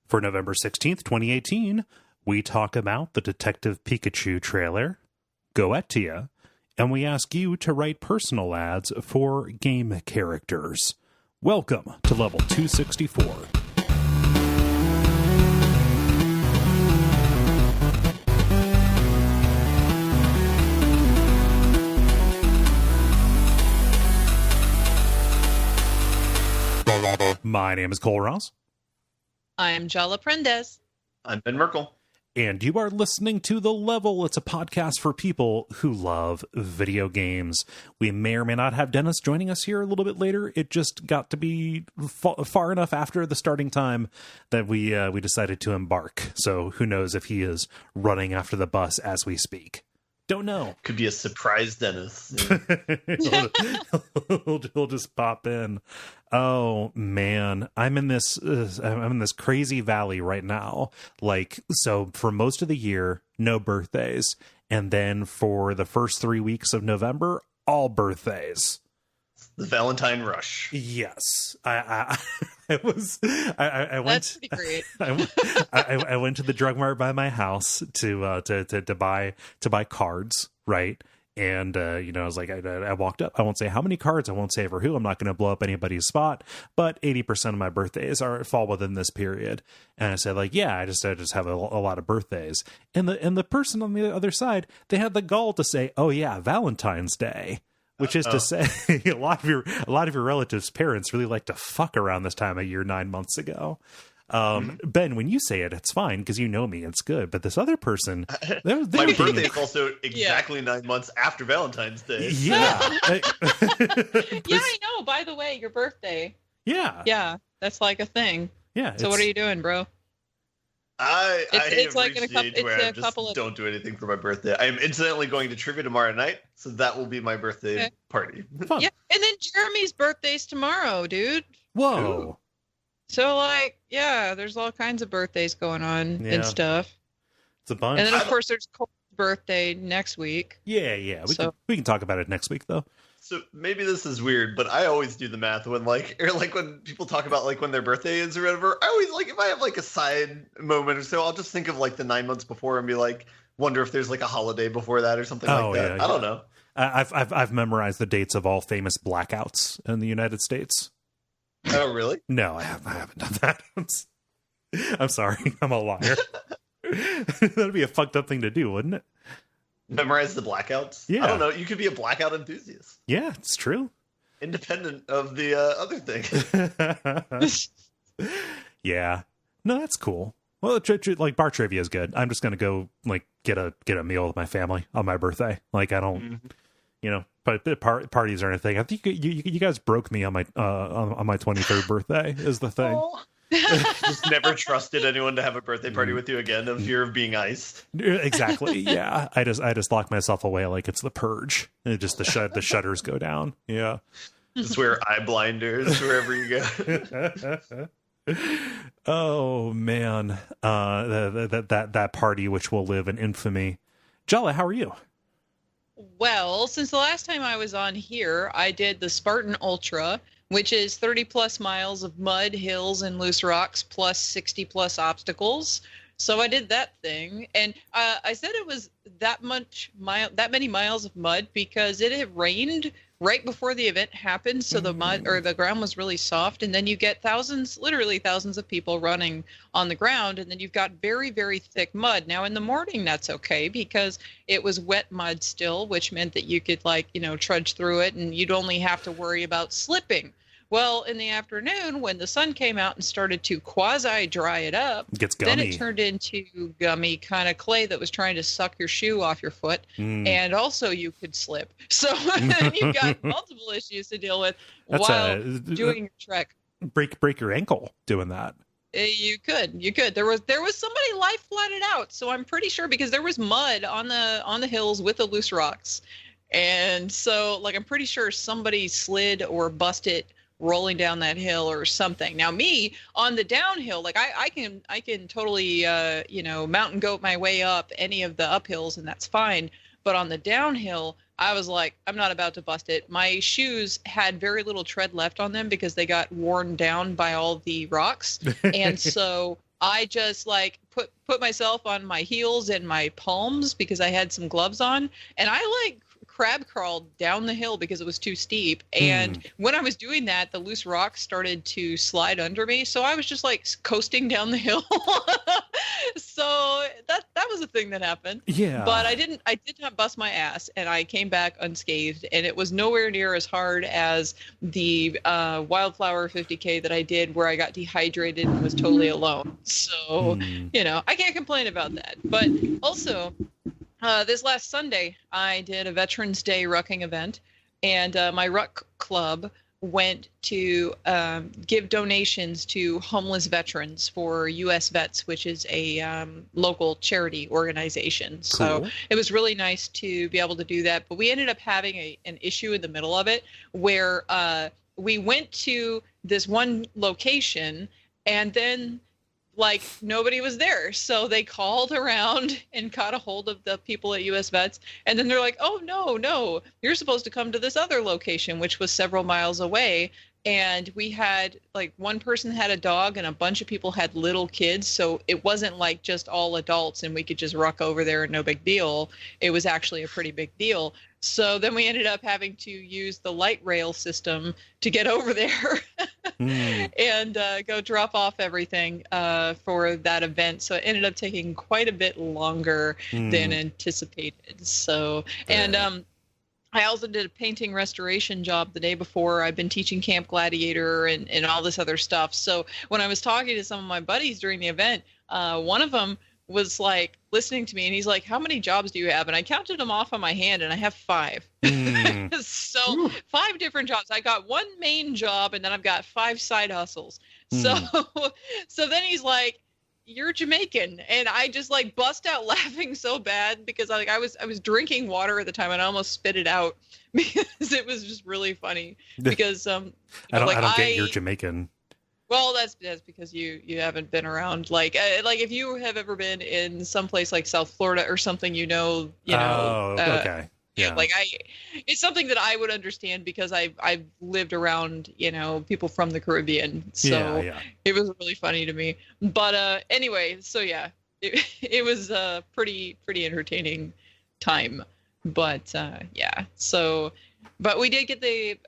For November 16th, 2018, we talk about the Detective Pikachu trailer, Goetia, and we ask you to write personal ads for game characters. Welcome to Level 264. My name is Kole Ross. I'm Jala Prendes. I'm Ben Merkel. And you are listening to The Level. It's a podcast for people who love video games. We may or may not have Dennis joining us here a little bit later. It just got to be far enough after the starting time that we decided to embark. So who knows if he is running after the bus as we speak. Don't know. Could be a surprise Dennis. He'll just pop in. Oh man, I'm in this crazy valley right now. Like, so for most of the year, no birthdays, and then for the first 3 weeks of November, all birthdays. The Valentine rush. Yes, I went. That's pretty great. I went to the drug mart by my house to buy cards, right? And I was like, I walked up. I won't say how many cards. I won't say for who. I'm not going to blow up anybody's spot. But 80% of my birthdays fall within this period. And I said, like, yeah, I just have a lot of birthdays. And the person on the other side, they had the gall to say, oh yeah, Valentine's Day. Which is to say, a lot of your relatives' parents really like to fuck around this time of year 9 months ago. Ben, when you say it, it's fine because you know me, it's good. But this other person, my birthday is also exactly 9 months after Valentine's Day. Yeah, yeah, I know. By the way, your birthday. Yeah, that's like a thing. Yeah. So what are you doing, bro? It's like don't do anything for my birthday. I am incidentally going to trivia tomorrow night, so that will be my birthday party. Fun. Yeah, and then Jeremy's birthday's tomorrow, dude. Whoa. Ooh. So there's all kinds of birthdays going on and stuff. It's a bunch. And then of course there's Cole's birthday next week. Yeah. We can talk about it next week though. So maybe this is weird, but I always do the math when when people talk about when their birthday is or whatever. I always if I have a side moment or so, I'll just think of the 9 months before and be wonder if there's a holiday before that or something like that. Yeah. I don't know. I've memorized the dates of all famous blackouts in the United States. Oh really? No, I haven't done that. I'm sorry, I'm a liar. That'd be a fucked up thing to do, wouldn't it? Memorize the blackouts? Yeah. I don't know. You could be a blackout enthusiast. Yeah, it's true. Independent of the other thing. Yeah. No, that's cool. Well, bar trivia is good. I'm just going to go get a meal with my family on my birthday. I don't, but parties are a thing. I think you guys broke me on my 23rd birthday is the thing. Oh. Just never trusted anyone to have a birthday party with you again, of fear of being iced. Exactly. Yeah. I just lock myself away like it's the purge. And just the shutters go down. Yeah. Just wear eye blinders wherever you go. Oh man. That party which will live in infamy. Jala, how are you? Well, since the last time I was on here, I did the Spartan Ultra, which is 30 plus miles of mud, hills, and loose rocks, plus 60 plus obstacles. So I did that thing, and I said it was that many miles of mud because it had rained right before the event happened, so the mud or the ground was really soft, and then you get literally thousands of people running on the ground, and then you've got very, very thick mud. Now in the morning that's okay because it was wet mud still, which meant that you could trudge through it, and you'd only have to worry about slipping. Well, in the afternoon, when the sun came out and started to quasi-dry it up, it gets gummy. Then it turned into gummy kind of clay that was trying to suck your shoe off your foot, and also you could slip. So you've got multiple issues to deal with while doing your trek. Break your ankle doing that. You could. There was somebody life flatted out, so I'm pretty sure because there was mud on the hills with the loose rocks, and so I'm pretty sure somebody slid or busted rolling down that hill or something. Now me on the downhill, I can totally mountain goat my way up any of the uphills, and that's fine. But on the downhill, I was like, I'm not about to bust it. My shoes had very little tread left on them because they got worn down by all the rocks. And so I just like put myself on my heels and my palms because I had some gloves on, and I like crab crawled down the hill because it was too steep. And when I was doing that, the loose rocks started to slide under me, so I was just like coasting down the hill. So that was a thing that happened. Yeah. But I did not bust my ass, and I came back unscathed, and it was nowhere near as hard as the Wildflower 50K that I did, where I got dehydrated and was totally alone. So, you know, I can't complain about that. But also, this last Sunday, I did a Veterans Day rucking event, and my ruck club went to give donations to homeless veterans for U.S. Vets, which is a local charity organization. Cool. So it was really nice to be able to do that. But we ended up having an issue in the middle of it where we went to this one location, and then like nobody was there. So they called around and got a hold of the people at US Vets. And then they're like, oh, no, you're supposed to come to this other location, which was several miles away. And we had like one person had a dog and a bunch of people had little kids. So it wasn't like just all adults and we could just ruck over there and no big deal. It was actually a pretty big deal. So then we ended up having to use the light rail system to get over there and go drop off everything for that event. So it ended up taking quite a bit longer than anticipated. So, and I also did a painting restoration job the day before. I've been teaching Camp Gladiator and all this other stuff. So when I was talking to some of my buddies during the event, one of them was like listening to me, and he's like, how many jobs do you have? And I counted them off on my hand, and I have 5. So 5 different jobs. I got one main job, and then I've got 5 side hustles. So then he's like, you're Jamaican. And I just like bust out laughing so bad because I was drinking water at the time and I almost spit it out because it was just really funny because I don't get you're Jamaican. Well, that's because you haven't been around like if you have ever been in some place like South Florida or something, you know. Okay. Yeah. Like it's something that I would understand because I've lived around, you know, people from the Caribbean. So it was really funny to me. But anyway, so yeah, it was a pretty entertaining time. But yeah, so but we did get the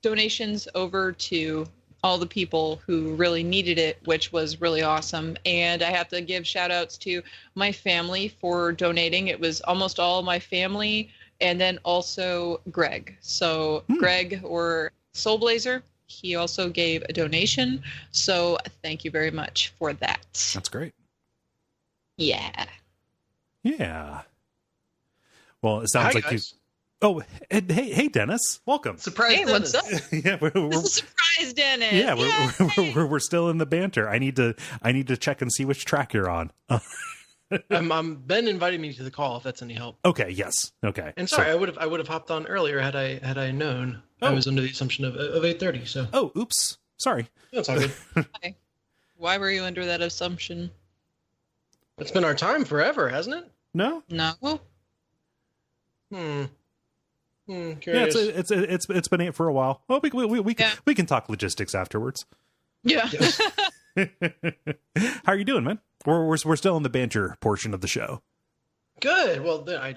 donations over to all the people who really needed it, which was really awesome. And I have to give shout outs to my family for donating. It was almost all my family and then also Greg. So Greg or Soulblazer, he also gave a donation. So thank you very much for that. That's great. Yeah. Yeah. Well, it sounds like guys. Oh, hey, Dennis! Welcome. Surprise, hey, Dennis. what's up? Yeah, This is surprise, Dennis. Yeah, we're still in the banter. I need to check and see which track you're on. Ben invited me to the call. If that's any help. Okay. Yes. Okay. And sorry, I would have hopped on earlier had I known. I was under the assumption of 8:30. So. Oh, oops. Sorry. That's all good. Why were you under that assumption? It's been our time forever, hasn't it? No. Curious. Yeah, it's been 8 for a while. Well, we can talk logistics afterwards. Yeah. How are you doing, man? We're still in the banter portion of the show. Good. Well, I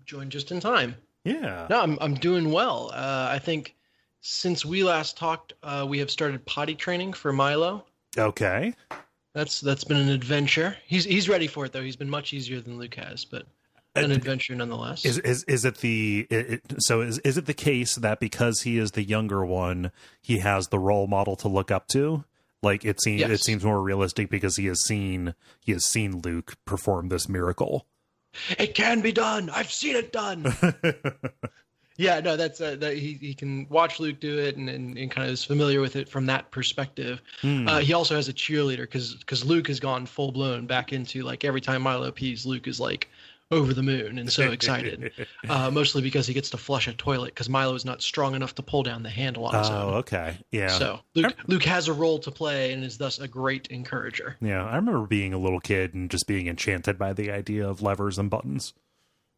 joined just in time. Yeah. No, I'm doing well. I think since we last talked, we have started potty training for Milo. Okay. That's been an adventure. He's ready for it though. He's been much easier than Luke has, but an adventure nonetheless. Is it is it the case that because he is the younger one, he has the role model to look up to? Like it seems more realistic because he has seen Luke perform this miracle. It can be done. I've seen it done. Yeah, no, that's that he can watch Luke do it and kind of is familiar with it from that perspective. He also has a cheerleader because Luke has gone full blown back into like every time Milo pees, Luke is like over the moon and so excited. Mostly because he gets to flush a toilet because Milo is not strong enough to pull down the handle on his own. Oh, okay, yeah. So Luke has a role to play and is thus a great encourager. Yeah, I remember being a little kid and just being enchanted by the idea of levers and buttons.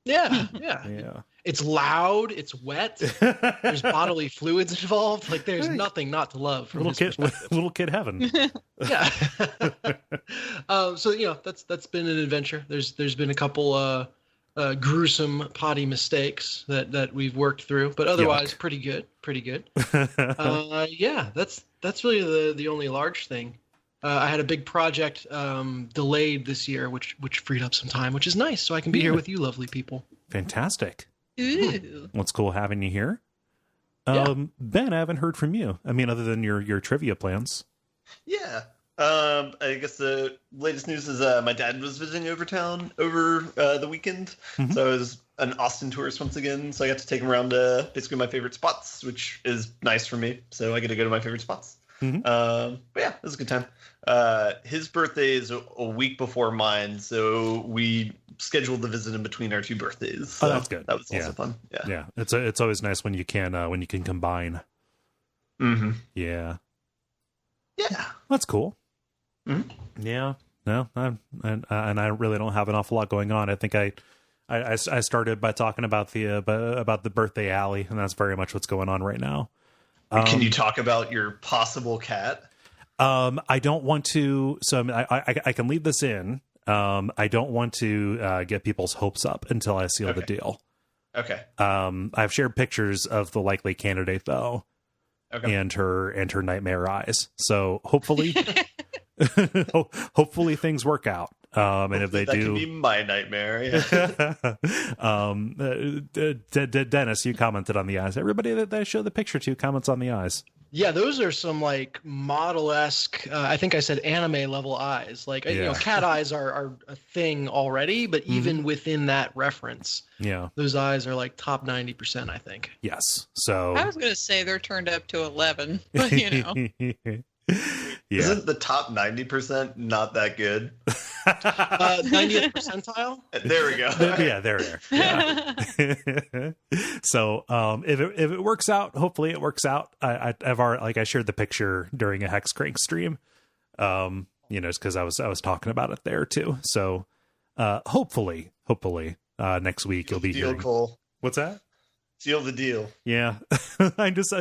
Yeah. Yeah. It's loud. It's wet. There's bodily fluids involved. Like there's nothing not to love from Little kid heaven. Yeah. So that's been an adventure. There's been a couple gruesome potty mistakes that we've worked through, but otherwise pretty good. Yeah, that's really the only large thing. I had a big project delayed this year, which freed up some time, which is nice. So I can be here with you, lovely people. Fantastic. Ooh. What's cool having you here. Ben, I haven't heard from you. I mean, other than your trivia plans. Yeah. I guess the latest news is my dad was visiting Overtown over the weekend. Mm-hmm. So I was an Austin tourist once again. So I got to take him around to basically my favorite spots, which is nice for me. So I get to go to my favorite spots. Mm-hmm. But yeah, it was a good time. His birthday is a week before mine, so we scheduled the visit in between our two birthdays. So that's good. That was also fun. Yeah. It's always nice when you can combine. Mm-hmm. Yeah, that's cool. Mm-hmm. Yeah, no, and I really don't have an awful lot going on. I think I started by talking about the birthday alley, and that's very much what's going on right now. Can you talk about your possible cat? I don't want to. So I can leave this in. I don't want to get people's hopes up until I seal the deal. Okay. I've shared pictures of the likely candidate though, and her nightmare eyes. So hopefully, hopefully things work out. And if they that do, can be my nightmare. Yeah. Dennis, you commented on the eyes. Everybody that I show the picture to comments on the eyes. Yeah, those are some like model-esque, I think I said anime level eyes. Like, cat eyes are a thing already, but even within that reference, those eyes are like top 90%, I think. Yes. So I was going to say they're turned up to 11, but Isn't the top 90% not that good? 90th percentile? There we go. Yeah, there. Yeah. So if it works out, hopefully it works out. I've already, I shared the picture during a Hex Crank stream, just because I was talking about it there too. So hopefully next week you'll be hearing. Cole. What's that? Seal the deal. Yeah. I'm just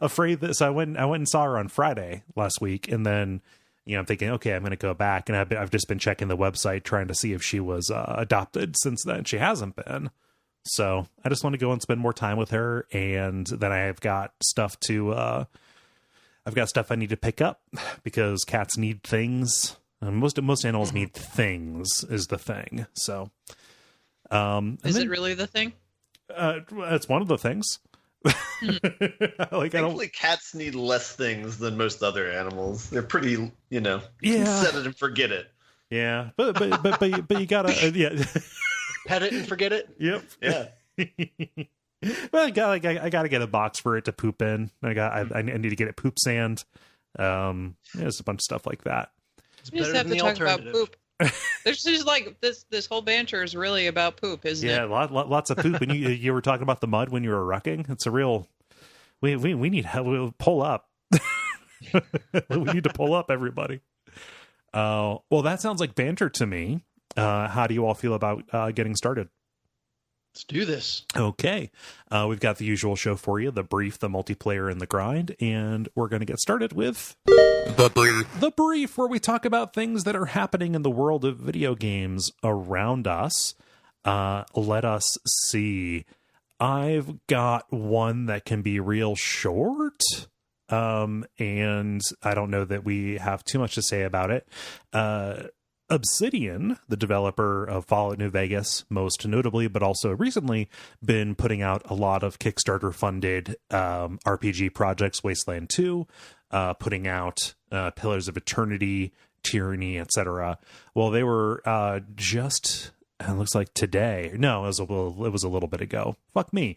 afraid that. So I went and saw her on Friday last week, and then I'm thinking, okay, I'm going to go back, and I've just been checking the website trying to see if she was adopted. Since then, she hasn't been. So I just want to go and spend more time with her, and then I've got stuff I need to pick up because cats need things. And most animals need things is the thing. So, is it really the thing? It's one of the things. Thankfully, cats need less things than most other animals. They're pretty, set it and forget it. Yeah, but you gotta, pet it and forget it. Yep. Yeah. Well, I gotta get a box for it to poop in. I need to get it poop sand. There's a bunch of stuff like that. You just have to talk about poop. There's just like this whole banter is really about poop, isn't it? Yeah, lots of poop. And you were talking about the mud when you were rucking. It's a real. We need help. We'll pull up. We need to pull up, everybody. Well, that sounds like banter to me. How do you all feel about getting started? Let's do this. Okay. We've got the usual show for you, the brief, the multiplayer, and the grind, and we're going to get started with The brief, where we talk about things that are happening in the world of video games around us. Let us see. I've got one that can be real short, and I don't know that we have too much to say about it. Obsidian, the developer of Fallout New Vegas, most notably, but also recently been putting out a lot of Kickstarter-funded RPG projects, Wasteland 2, putting out Pillars of Eternity, Tyranny, etc. Well, they were it looks like today. No, it was a little bit ago. Fuck me.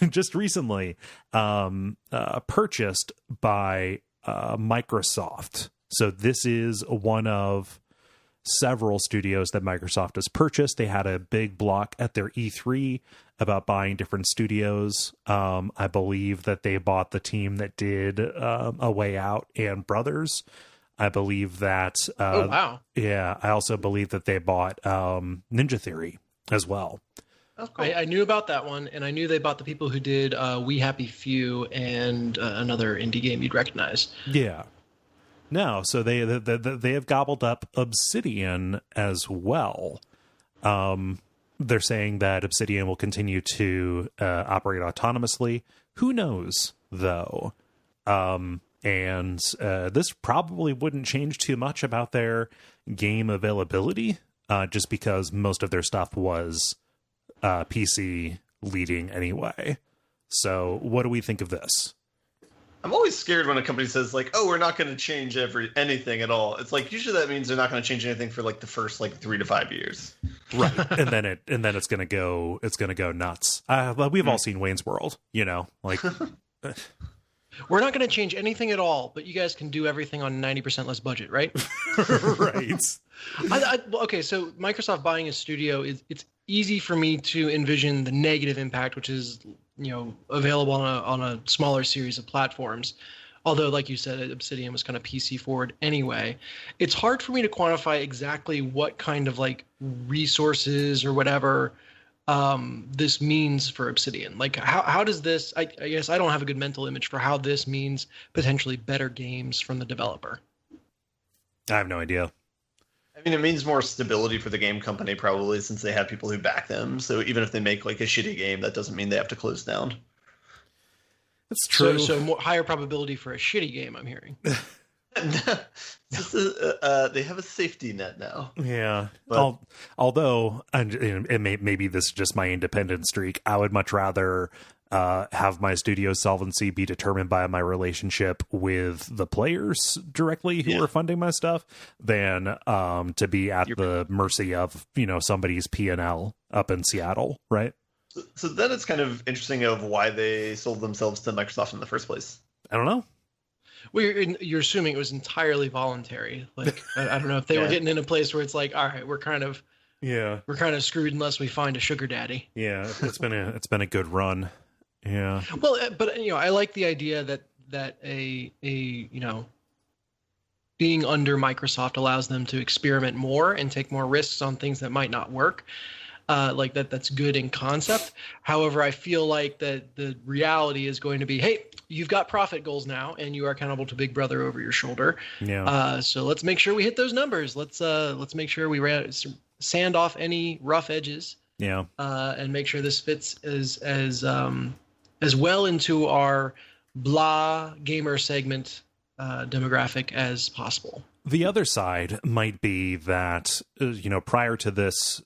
Just recently purchased by Microsoft. So this is one of several studios that Microsoft has purchased. They had a big block at their E3 about buying different studios. I believe that they bought the team that did A Way Out and Brothers. I believe that. Oh, wow. Yeah. I also believe that they bought Ninja Theory as well. Oh, cool. I knew about that one, and I knew they bought the people who did We Happy Few and another indie game you'd recognize. Yeah. No, so they have gobbled up Obsidian as well. They're saying that Obsidian will continue to operate autonomously. Who knows, though? And this probably wouldn't change too much about their game availability, just because most of their stuff was PC leading anyway. So what do we think of this? I'm always scared when a company says like, "Oh, we're not going to change anything at all." It's like usually that means they're not going to change anything for like the first like 3 to 5 years, right? and then it's going to go nuts. We've all seen Wayne's World, like. We're not going to change anything at all, but you guys can do everything on 90% less budget, right? Right. Okay, so Microsoft buying a studio it's easy for me to envision the negative impact, which is available on a smaller series of platforms. Although, like you said, Obsidian was kind of PC forward anyway. It's hard for me to quantify exactly what kind of like resources or whatever this means for Obsidian. Like, how does this? I guess I don't have a good mental image for how this means potentially better games from the developer. I have no idea. I mean, it means more stability for the game company, probably, since they have people who back them. So even if they make like a shitty game, that doesn't mean they have to close down. That's true. So more higher probability for a shitty game, I'm hearing. They have a safety net now. Yeah. But, although, maybe this is just my independent streak, I would much rather have my studio solvency be determined by my relationship with the players directly who are funding my stuff than to be at the mercy of somebody's P&L up in Seattle, right? So then it's kind of interesting of why they sold themselves to Microsoft in the first place. I don't know. Well, you're assuming it was entirely voluntary. Like I don't know if they were getting in a place where it's like, all right, we're kind of screwed unless we find a sugar daddy. Yeah, it's been a good run. Yeah. Well, but I like the idea that a being under Microsoft allows them to experiment more and take more risks on things that might not work. Like that's good in concept. However, I feel like that the reality is going to be, hey, you've got profit goals now, and you are accountable to Big Brother over your shoulder. Yeah. So let's make sure we hit those numbers. Let's make sure we sand off any rough edges. Yeah. And make sure this fits as well into our blah gamer segment demographic as possible. The other side might be that, prior to this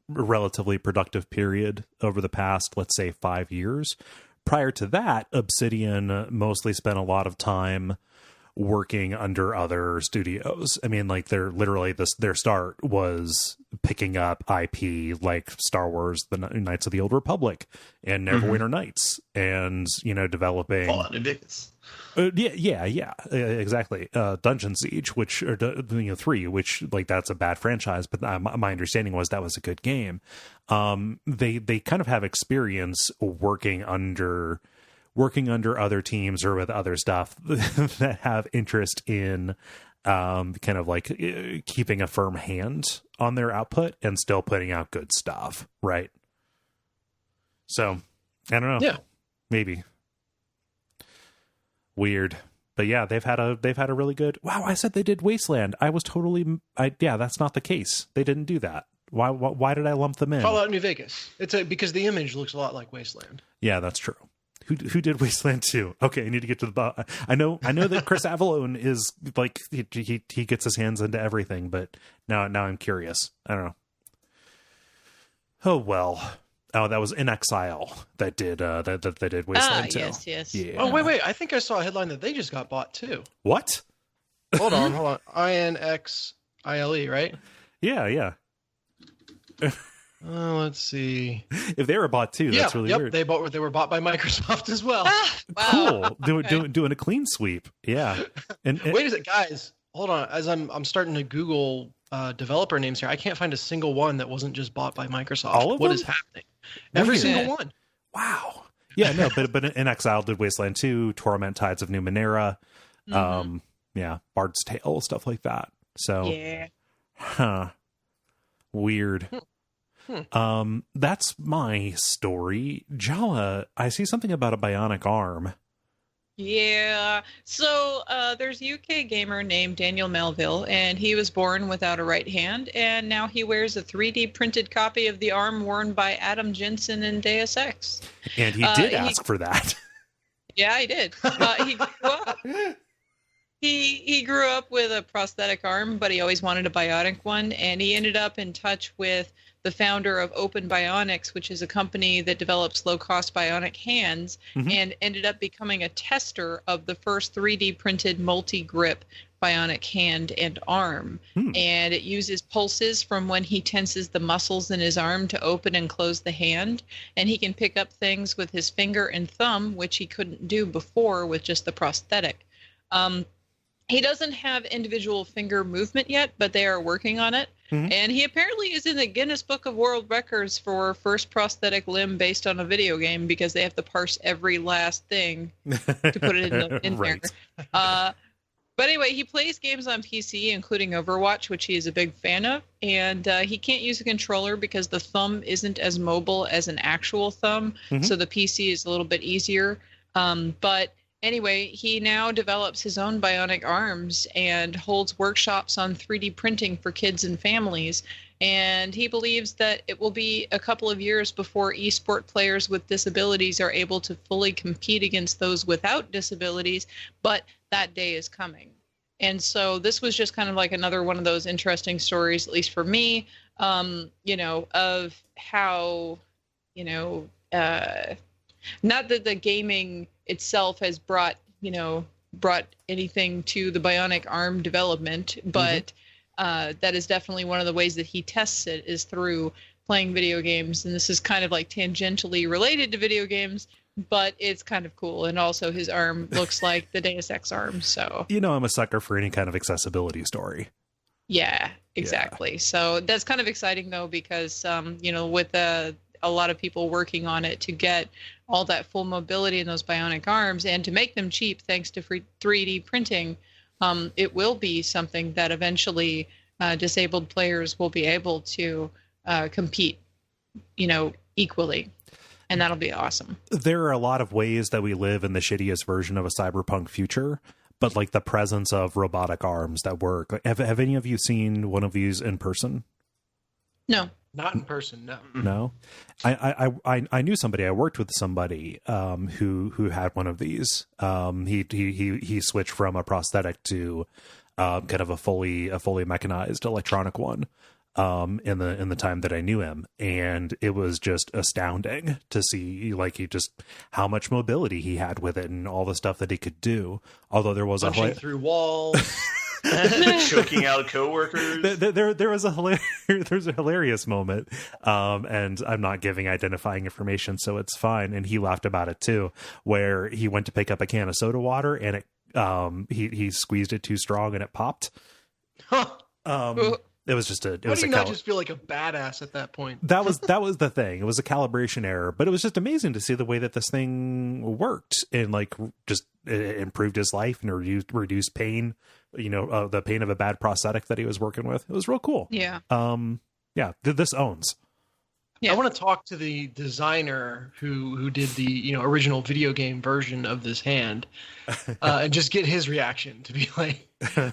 relatively productive period over the past, let's say, 5 years, prior to that, Obsidian mostly spent a lot of time working under other studios. I mean, like their start was picking up IP like Star Wars, the Knights of the Old Republic, and Neverwinter Nights, and developing Fallout New Vegas. Exactly. Dungeon Siege, which 3, which like that's a bad franchise, but my understanding was that was a good game. They kind of have experience working under other teams or with other stuff that have interest in kind of like keeping a firm hand on their output and still putting out good stuff, right? So I don't know. Yeah, maybe. Weird. But yeah, they've had a really good. Wow, I said they did Wasteland. I was totally. That's not the case. They didn't do that. Why did I lump them in? Fallout New Vegas. Because the image looks a lot like Wasteland. Yeah, that's true. Who did Wasteland 2? Okay, I need to get to the bottom. I know that Chris Avellone is like he gets his hands into everything, but now I'm curious. I don't know. Oh well. Oh, that was In Exile that did Wasteland 2. Yes. Yeah. Oh wait, I think I saw a headline that they just got bought too. What? Hold on. INXILE, right? Yeah. Let's see. If they were bought too, that's really weird. They were bought by Microsoft as well. Wow. Cool. Doing a clean sweep. Yeah. And wait a second, guys. Hold on. As I'm starting to Google developer names here, I can't find a single one that wasn't just bought by Microsoft. All of What them? is happening? Every single one. Wow. Yeah, no, but In Exile did Wasteland 2, Torment Tides of Numenera, Bard's Tale, stuff like that. So yeah. Huh. Weird. That's my story. Jala, I see something about a bionic arm. Yeah. So there's a UK gamer named Daniel Melville, and he was born without a right hand, and now he wears a 3D printed copy of the arm worn by Adam Jensen in Deus Ex. And he did ask for that. Yeah, he did. He grew up with a prosthetic arm, but he always wanted a bionic one, and he ended up in touch with the founder of Open Bionics, which is a company that develops low-cost bionic hands, and ended up becoming a tester of the first 3D printed multi-grip bionic hand and arm. And it uses pulses from when he tenses the muscles in his arm to open and close the hand, and he can pick up things with his finger and thumb, which he couldn't do before with just the prosthetic. He doesn't have individual finger movement yet, but they are working on it. And he apparently is in the Guinness Book of World Records for first prosthetic limb based on a video game, because they have to parse every last thing to put it in Right. there. But anyway, he plays games on PC, including Overwatch, which he is a big fan of. And he can't use a controller because the thumb isn't as mobile as an actual thumb. So the PC is a little bit easier. But anyway, he now develops his own bionic arms and holds workshops on 3D printing for kids and families. And he believes that it will be a couple of years before esport players with disabilities are able to fully compete against those without disabilities, but that day is coming. And so this was just kind of like another one of those interesting stories, at least for me, of how, not that the gaming itself has brought anything to the bionic arm development, but that is definitely one of the ways that he tests it is through playing video games. And this is kind of like tangentially related to video games, but it's kind of cool. And also his arm looks like the Deus Ex arm. So, I'm a sucker for any kind of accessibility story. Yeah, exactly. Yeah. So that's kind of exciting though, because, with a lot of people working on it to get all that full mobility in those bionic arms and to make them cheap thanks to free 3D printing, it will be something that eventually disabled players will be able to compete, equally. And that'll be awesome. There are a lot of ways that we live in the shittiest version of a cyberpunk future, but like the presence of robotic arms that work. Have any of you seen one of these in person? No. Not in person, no. No, I knew somebody. I worked with somebody who had one of these. He switched from a prosthetic to kind of a fully mechanized electronic one in the time that I knew him, and it was just astounding to see how much mobility he had with it and all the stuff that he could do. Although there was punching through walls. Choking out coworkers. There was a hilarious moment, and I'm not giving identifying information, so it's fine. And he laughed about it too, where he went to pick up a can of soda water, and it he squeezed it too strong, and it popped. It was just a. Why do you not just feel like a badass at that point? That was the thing. It was a calibration error, but it was just amazing to see the way that this thing worked, and it improved his life and reduced pain. The pain of a bad prosthetic that he was working with. It was real cool. Yeah. This owns. Yeah. I want to talk to the designer who did the original video game version of this hand, and just get his reaction to be like,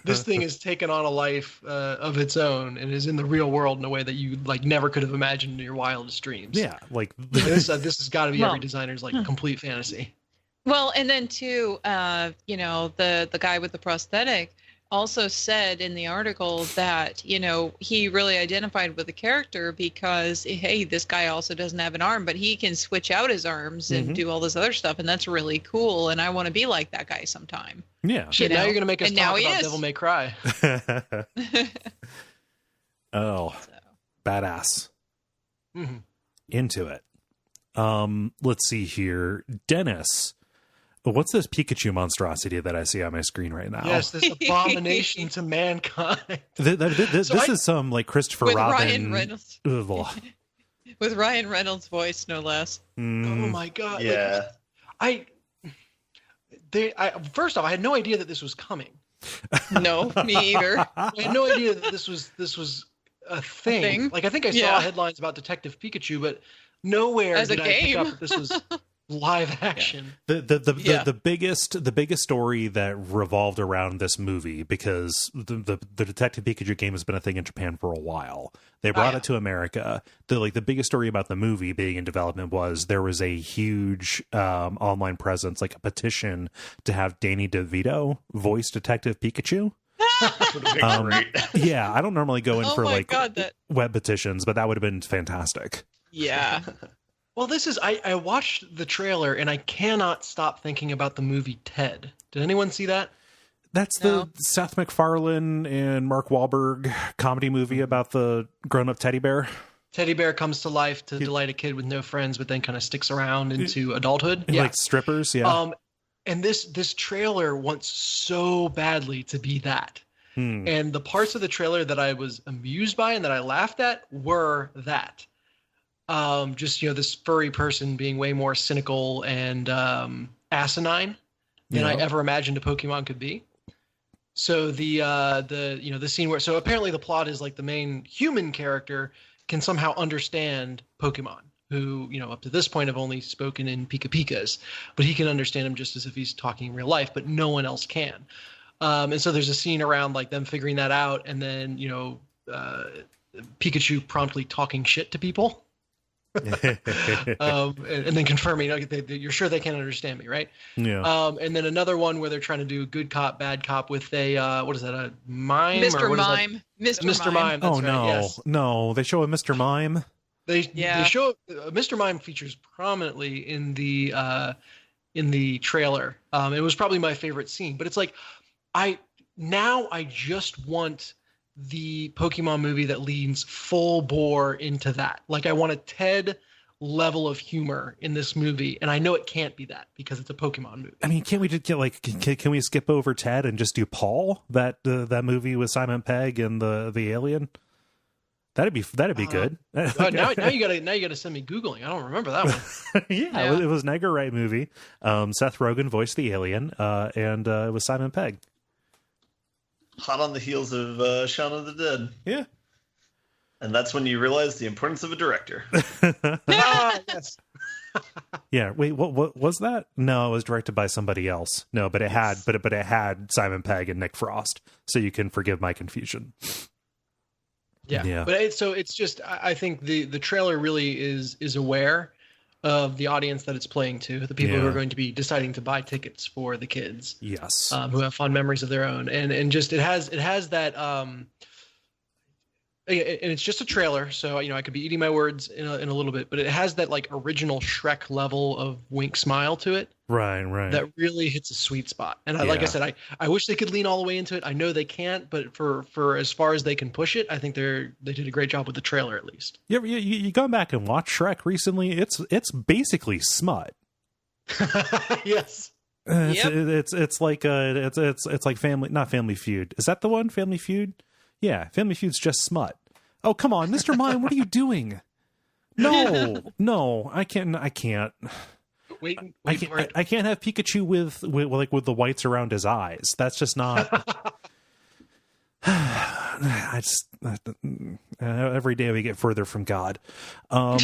this thing has taken on a life of its own and is in the real world in a way that you never could have imagined in your wildest dreams. Yeah, this has got to be every designer's complete fantasy. Well, and then too, the guy with the prosthetic also said in the article that, he really identified with the character because, hey, this guy also doesn't have an arm, but he can switch out his arms and do all this other stuff. And that's really cool. And I want to be like that guy sometime. Yeah. Shit, now you're going to make us talk about Devil May Cry. Oh, badass. Into it. Let's see here. Dennis. What's this Pikachu monstrosity that I see on my screen right now? Yes, this abomination to mankind. This is some Christopher with Robin. Ryan Reynolds. With Ryan Reynolds' voice, no less. Oh my god! Yeah. First off, I had no idea that this was coming. No, me either. I had no idea that this was a thing. Like I think I saw headlines about Detective Pikachu, but nowhere As a did I game. pick up that this was live action. The biggest story that revolved around this movie, because the Detective Pikachu game has been a thing in Japan for a while. They brought it to America. The biggest story about the movie being in development was there was a huge online presence, like a petition to have Danny DeVito voice Detective Pikachu. Great. Yeah, I don't normally go in for that... web petitions, but that would have been fantastic. Yeah. Well, this is I watched the trailer and I cannot stop thinking about the movie Ted. Did anyone see that? That's the Seth MacFarlane and Mark Wahlberg comedy movie about the grown-up teddy bear. Teddy bear comes to life to delight a kid with no friends, but then kind of sticks around into adulthood. Yeah. Like strippers, yeah. And this trailer wants so badly to be that. And the parts of the trailer that I was amused by and that I laughed at were that. Just, this furry person being way more cynical and asinine than I ever imagined a Pokemon could be. So the scene where, so apparently the plot is like the main human character can somehow understand Pokemon, who, up to this point have only spoken in Pika Pikas, but he can understand him just as if he's talking in real life, but no one else can. And so there's a scene around like them figuring that out, and then, Pikachu promptly talking shit to people. And then confirming, you're sure they can't understand me, right? Yeah. And then another one where they're trying to do good cop, bad cop with a what is that? A mime? Mr. Or what Mime. Mr. Mime. That's right, no, yes. no! They show a Mr. Mime. They show Mr. Mime features prominently in the trailer. It was probably my favorite scene, but it's like I just want the Pokemon movie that leans full bore into that. Like I want a Ted level of humor in this movie, and I know it can't be that because it's a Pokemon movie. I mean, can't we just get can we skip over Ted and just do Paul, that movie with Simon Pegg and the alien? That'd be good. Now you gotta send me googling. I don't remember that one. Yeah. It was an Edgar Wright movie. Seth Rogen voiced the alien, and it was Simon Pegg. Hot on the heels of Shaun of the Dead. Yeah. And that's when you realize the importance of a director. Yes. Yeah. Wait, what was that? No, it was directed by somebody else. No, but it had Simon Pegg and Nick Frost, so you can forgive my confusion. Yeah. But it's just, I think the trailer really is aware of the audience that it's playing to, the people who are going to be deciding to buy tickets for the kids. Yes. Who have fond memories of their own. And just, it has that, and it's just a trailer. So, I could be eating my words in a little bit, but it has that like original Shrek level of wink smile to it. Right. That really hits a sweet spot. And like I said, I wish they could lean all the way into it. I know they can't, but for as far as they can push it, I think they did a great job with the trailer at least. You gone back and watched Shrek recently? It's basically smut. Yes. It's like not Family Feud. Is that the one? Family Feud? Yeah, Family Feud's just smut. Oh, come on, Mr. Mime, what are you doing? No, I can't. I can't have Pikachu with the whites around his eyes. That's just not. Every day we get further from God. Who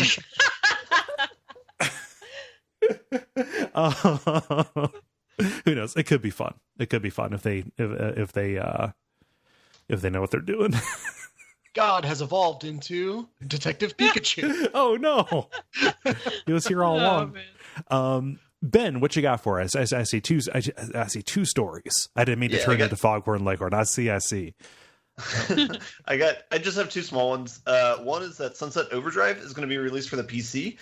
knows? It could be fun. It could be fun if they know what they're doing. God has evolved into Detective Pikachu. Oh no, he was here all along. Ben, what you got for us? I see two stories. I didn't mean to turn into Foghorn Leghorn. I see. I just have two small ones. One is that Sunset Overdrive is going to be released for the PC.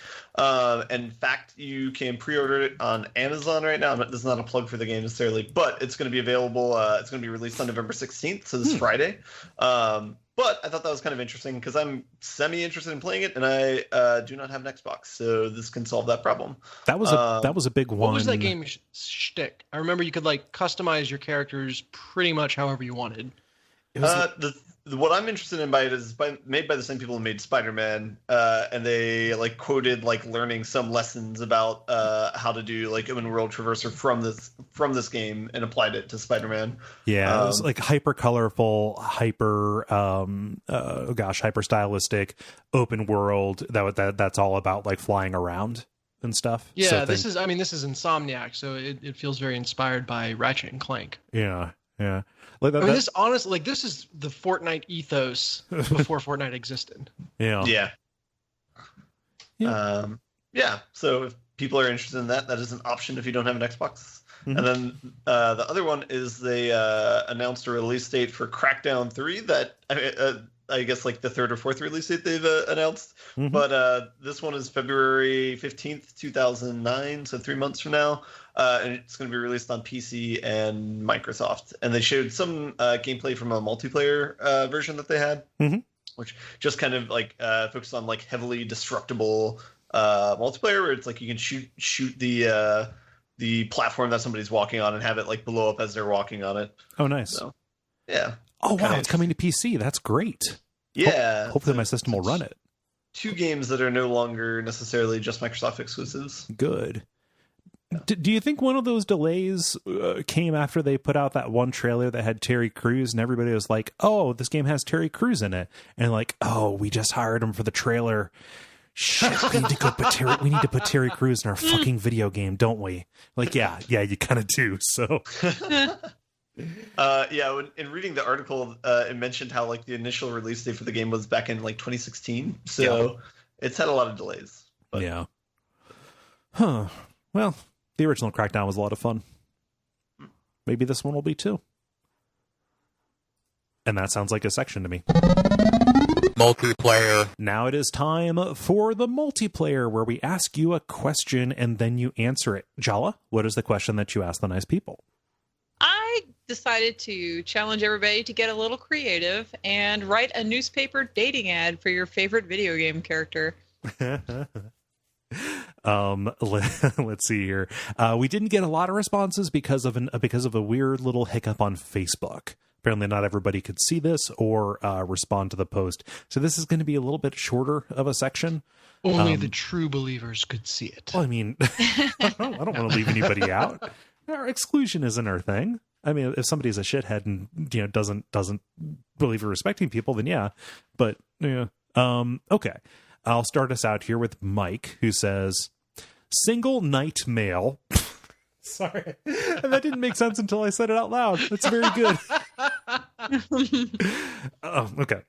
In fact, you can pre-order it on Amazon right now. This is not a plug for the game necessarily, but it's going to be available. It's going to be released on November 16th, so this Friday. But I thought that was kind of interesting because I'm semi-interested in playing it, and I do not have an Xbox, so this can solve that problem. That was a big one. What was that game shtick? I remember you could customize your characters pretty much however you wanted. The what I'm interested in by it is made by the same people who made Spider-Man, and they like quoted like learning some lessons about how to do like open world traverser from this game and applied it to Spider-Man. Yeah, it was like hyper colorful, hyper hyper stylistic open world that's all about like flying around and stuff. Yeah, so this is Insomniac, so it feels very inspired by Ratchet and Clank. Yeah. This honestly, like, this is the Fortnite ethos before Fortnite existed. Yeah. So if people are interested in that is an option if you don't have an Xbox. Mm-hmm. And then the other one is they announced a release date for Crackdown 3 that I guess like the third or fourth release date they've announced. Mm-hmm. But this one is February 15th, 2009, so 3 months from now. And it's going to be released on PC and Microsoft. And they showed some gameplay from a multiplayer version that they had, which just kind of like focused on like heavily destructible multiplayer, where it's like you can shoot the platform that somebody's walking on and have it like blow up as they're walking on it. Oh, nice. So, yeah. Oh, wow. It's coming to PC. That's great. Yeah. Hopefully my system will run it. 2 games that are no longer necessarily just Microsoft exclusives. Good. Do you think one of those delays came after they put out that one trailer that had Terry Crews and everybody was like, oh, this game has Terry Crews in it? And like, oh, we just hired him for the trailer. Shit, we need to put Terry Crews in our fucking video game, don't we? Like, yeah, you kind of do. So, in reading the article, it mentioned how like the initial release date for the game was back in like 2016. So it's had a lot of delays. But... Yeah. Huh. Well, the original Crackdown was a lot of fun. Maybe this one will be too. And that sounds like a section to me. Multiplayer. Now it is time for the multiplayer, where we ask you a question and then you answer it. Jala, what is the question that you ask the nice people? I decided to challenge everybody to get a little creative and write a newspaper dating ad for your favorite video game character. Let's see here. We didn't get a lot of responses because of a weird little hiccup on Facebook. Apparently not everybody could see this or respond to the post. So this is going to be a little bit shorter of a section. Only the true believers could see it. Well, I mean, I don't want to leave anybody out. Our exclusion isn't our thing. I mean, if somebody's a shithead and doesn't believe in respecting people, then yeah. But yeah. Okay. I'll start us out here with Mike, who says, single night male. Sorry. And that didn't make sense until I said it out loud. That's very good. Okay.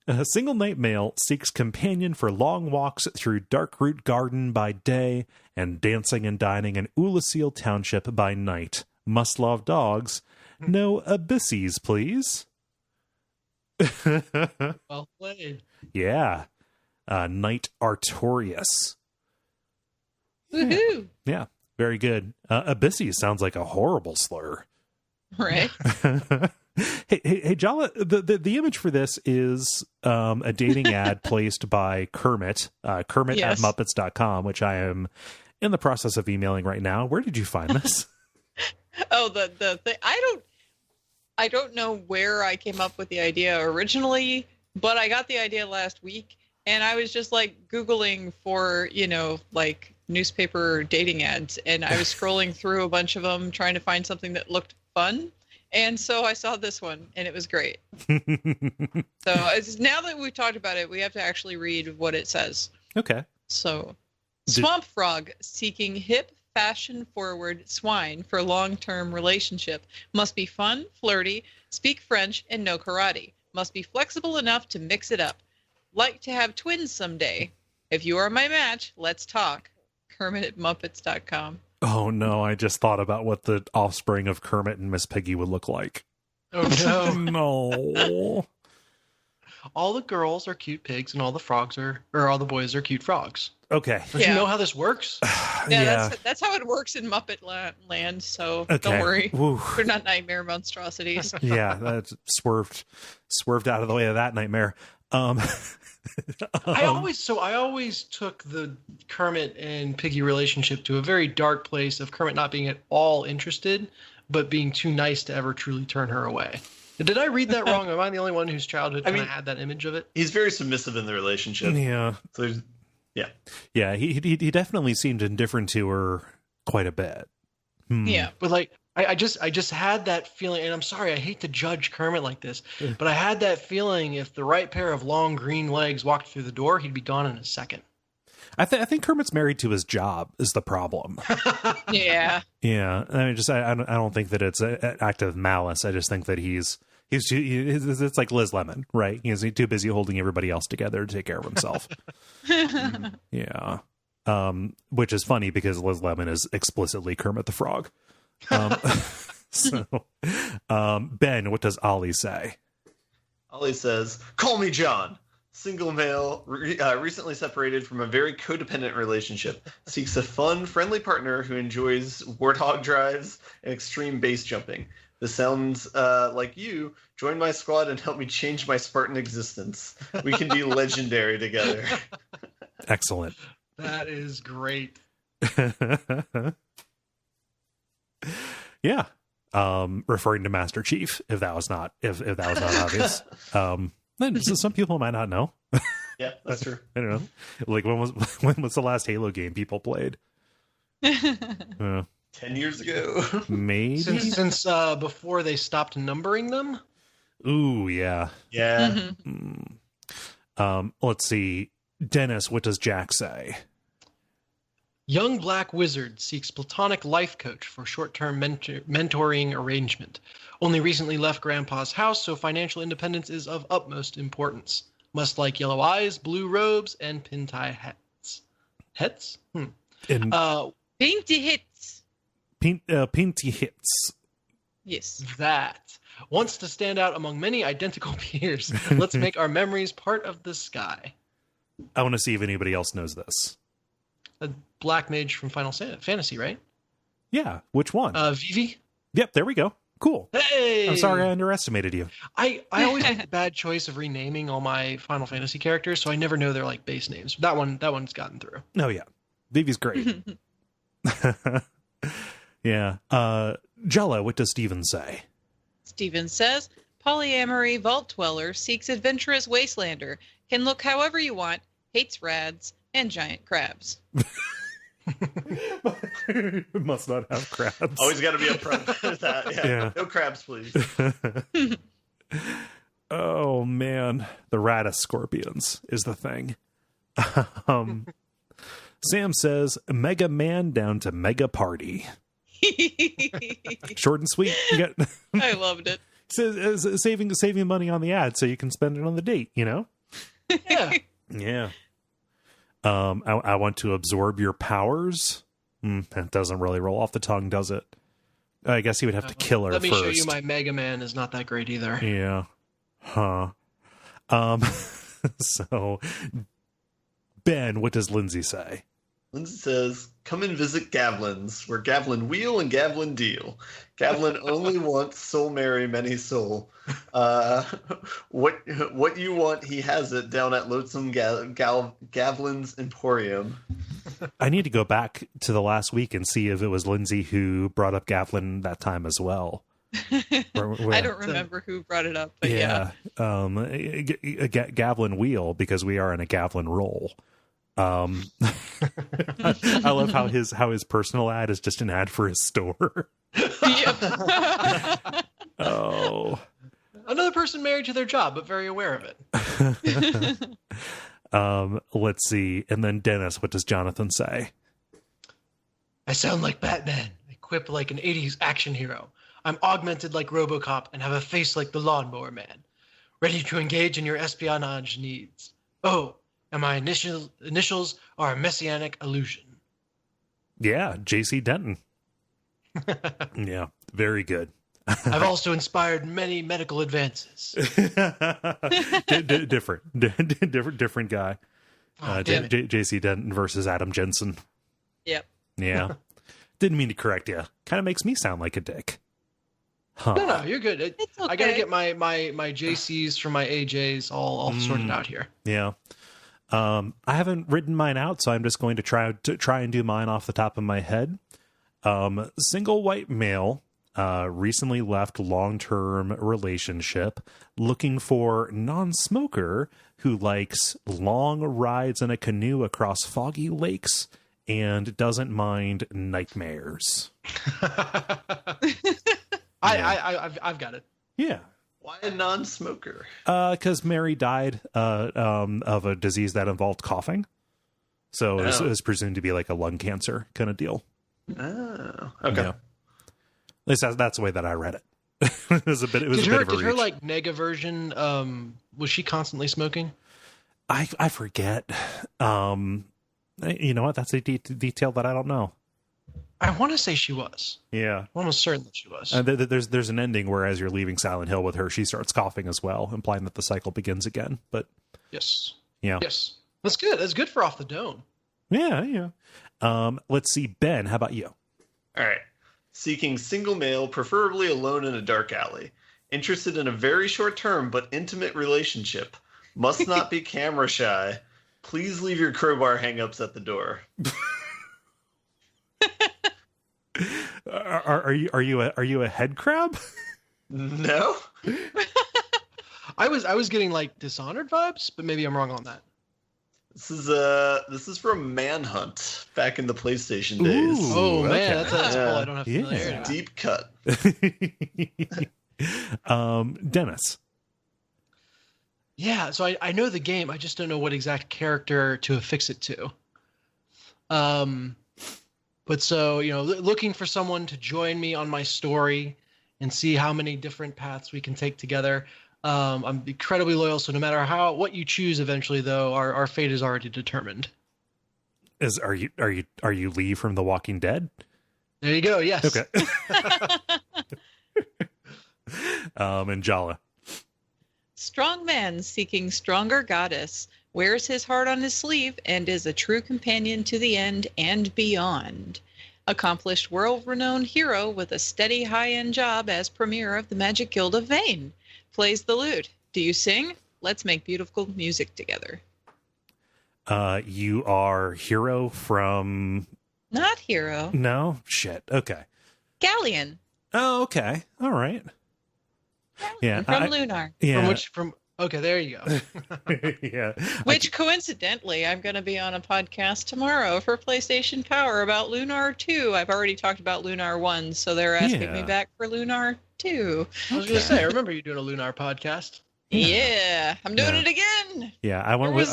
A single night male seeks companion for long walks through Darkroot Garden by day and dancing and dining in Ulasil Township by night. Must love dogs. No abysses, please. Well played. Yeah. Knight Artorias. Woohoo! Yeah, very good. Abysses sounds like a horrible slur. Right. Hey, Jala, the image for this is a dating ad placed by Kermit at Muppets.com, which I am in the process of emailing right now. Where did you find this? Oh, the thing. I don't know where I came up with the idea originally, but I got the idea last week. And I was just like Googling for, like newspaper dating ads. And I was scrolling through a bunch of them trying to find something that looked fun. And so I saw this one and it was great. So now that we've talked about it, we have to actually read what it says. Okay. So Swamp Frog seeking hip, fashion forward swine for long-term relationship. Must be fun, flirty, speak French, and know karate. Must be flexible enough to mix it up. Like to have twins someday. If you are my match, let's talk. Kermit at Muppets.com. Oh no, I just thought about what the offspring of Kermit and Miss Piggy would look like. Oh no. No. All the girls are cute pigs and all the boys are cute frogs. Okay. Don't you know how this works? Yeah. That's how it works in Muppet Land, so don't worry. Woo. They're not nightmare monstrosities. Yeah, that's swerved out of the way of that nightmare. I always took the Kermit and Piggy relationship to a very dark place of Kermit not being at all interested, but being too nice to ever truly turn her away. Did I read that wrong? Am I the only one whose childhood I kind of mean- had that image of it? He's very submissive in the relationship. Yeah. So there's, Yeah, he definitely seemed indifferent to her quite a bit. Yeah. But like, I just had that feeling, and I'm sorry, I hate to judge Kermit like this, but I had that feeling if the right pair of long green legs walked through the door, he'd be gone in a second. I think Kermit's married to his job is the problem. Yeah. Yeah, I mean, I don't think that it's an act of malice. I just think that it's like Liz Lemon, right? He's too busy holding everybody else together to take care of himself. Yeah, which is funny because Liz Lemon is explicitly Kermit the Frog. So, Ben, what does Ollie say? Ollie says, "Call me John. Single male, recently separated from a very codependent relationship, seeks a fun, friendly partner who enjoys warthog drives and extreme base jumping. This sounds like you. Join my squad and help me change my Spartan existence. We can be legendary together." Excellent. That is great. Yeah. Referring to Master Chief, if that was not obvious. Then some people might not know. Yeah, that's true. I don't know. Like when was the last Halo game people played? 10 years ago. Maybe Since before they stopped numbering them. Ooh, yeah. Yeah. Let's see. Dennis, what does Jack say? Young black wizard seeks platonic life coach for short-term mentoring arrangement. Only recently left grandpa's house, so financial independence is of utmost importance. Must like yellow eyes, blue robes, and pin tie hats. Hats? And Painty hits. Pinty hits. Yes. That. Wants to stand out among many identical peers. Let's make our memories part of the sky. I want to see if anybody else knows this. A black mage from Final Fantasy, right? Yeah, which one? Vivi? Yep, there we go. Cool. Hey! I'm sorry I underestimated you. I always make the bad choice of renaming all my Final Fantasy characters, so I never know their like base names. That one's gotten through. Oh yeah, Vivi's great. Yeah. Jala, what does Steven say? Steven says, polyamory vault dweller seeks adventurous wastelander. Can look however you want, hates rads, and giant crabs. Must not have crabs. Always got to be upfront with that. Yeah. No crabs, please. Oh man, the Radis scorpions is the thing. Sam says Mega Man down to Mega Party. Short and sweet. You got I loved it. says saving money on the ad so you can spend it on the date, you know? Yeah. Yeah. I want to absorb your powers. That doesn't really roll off the tongue, does it? I guess he would have to kill her Let me first. show you my Mega Man is not that great either. Yeah. Huh. So, Ben, what does Lindsay say? Lindsay says, "Come and visit Gavlin's, where Gavlin wheel and Gavlin deal. Gavlin only wants soul marry many soul. What you want, he has it down at Lonesome Gavlin's Emporium." I need to go back to the last week and see if it was Lindsay who brought up Gavlin that time as well. I don't remember who brought it up, but yeah. Gavlin wheel, because we are in a Gavlin roll. I love how his personal ad is just an ad for his store. Yep. Oh. Another person married to their job, but very aware of it. Let's see. And then Dennis, what does Jonathan say? I sound like Batman, equipped like an 80s action hero. I'm augmented like RoboCop and have a face like the Lawnmower Man. Ready to engage in your espionage needs. Oh, and my initials are a messianic illusion. Yeah, J.C. Denton. Yeah, very good. I've also inspired many medical advances. different guy. Oh, damn it. J.C. Denton versus Adam Jensen. Yep. Yeah. Didn't mean to correct you. Kind of makes me sound like a dick. Huh. No, you're good. It's okay. I gotta get my JCs from my AJs all sorted out here. Yeah. I haven't written mine out, so I'm just going to try and do mine off the top of my head. Single white male, recently left long-term relationship, looking for non-smoker who likes long rides in a canoe across foggy lakes and doesn't mind nightmares. I've got it. Yeah. Why a non-smoker? Because Mary died of a disease that involved coughing. So it was presumed to be like a lung cancer kind of deal. Oh, okay. Yeah. At least that's the way that I read it. It was a bit of a reach. Her like nega version, was she constantly smoking? I forget. You know what? That's a detail that I don't know. I want to say she was. Yeah. I'm almost certain that she was. There's an ending where as you're leaving Silent Hill with her, she starts coughing as well, implying that the cycle begins again. But yes. Yeah. Yes. That's good. That's good for Off the Dome. Yeah. Let's see, Ben, how about you? All right. Seeking single male, preferably alone in a dark alley. Interested in a very short term but intimate relationship. Must not be camera shy. Please leave your crowbar hang-ups at the door. Are you a head crab? No. I was getting like Dishonored vibes, but maybe I'm wrong on that. This is from Manhunt back in the PlayStation days. Ooh, Oh okay. man, that's cool. I don't have familiarity. It's a deep cut. Dennis. Yeah, so I know the game. I just don't know what exact character to affix it to. But so, looking for someone to join me on my story and see how many different paths we can take together. I'm incredibly loyal, so no matter what you choose eventually, though, our fate is already determined. Are you Lee from The Walking Dead? There you go. Yes. Okay. And Jala. Strong man seeking stronger goddess, wears his heart on his sleeve and is a true companion to the end and beyond. Accomplished world-renowned hero with a steady high-end job as premier of the Magic Guild of Vane. Plays the lute. Do you sing? Let's make beautiful music together. You are Hero from... Not hero. No? Shit. Okay. Galleon. Oh, okay. All right. Yeah. From Lunar. Yeah. Okay, there you go. Yeah. Which, coincidentally, I'm going to be on a podcast tomorrow for PlayStation Power about Lunar 2. I've already talked about Lunar 1, so they're asking me back for Lunar 2. I was going to say, I remember you doing a Lunar podcast. Yeah, I'm doing it again. Yeah, I went with.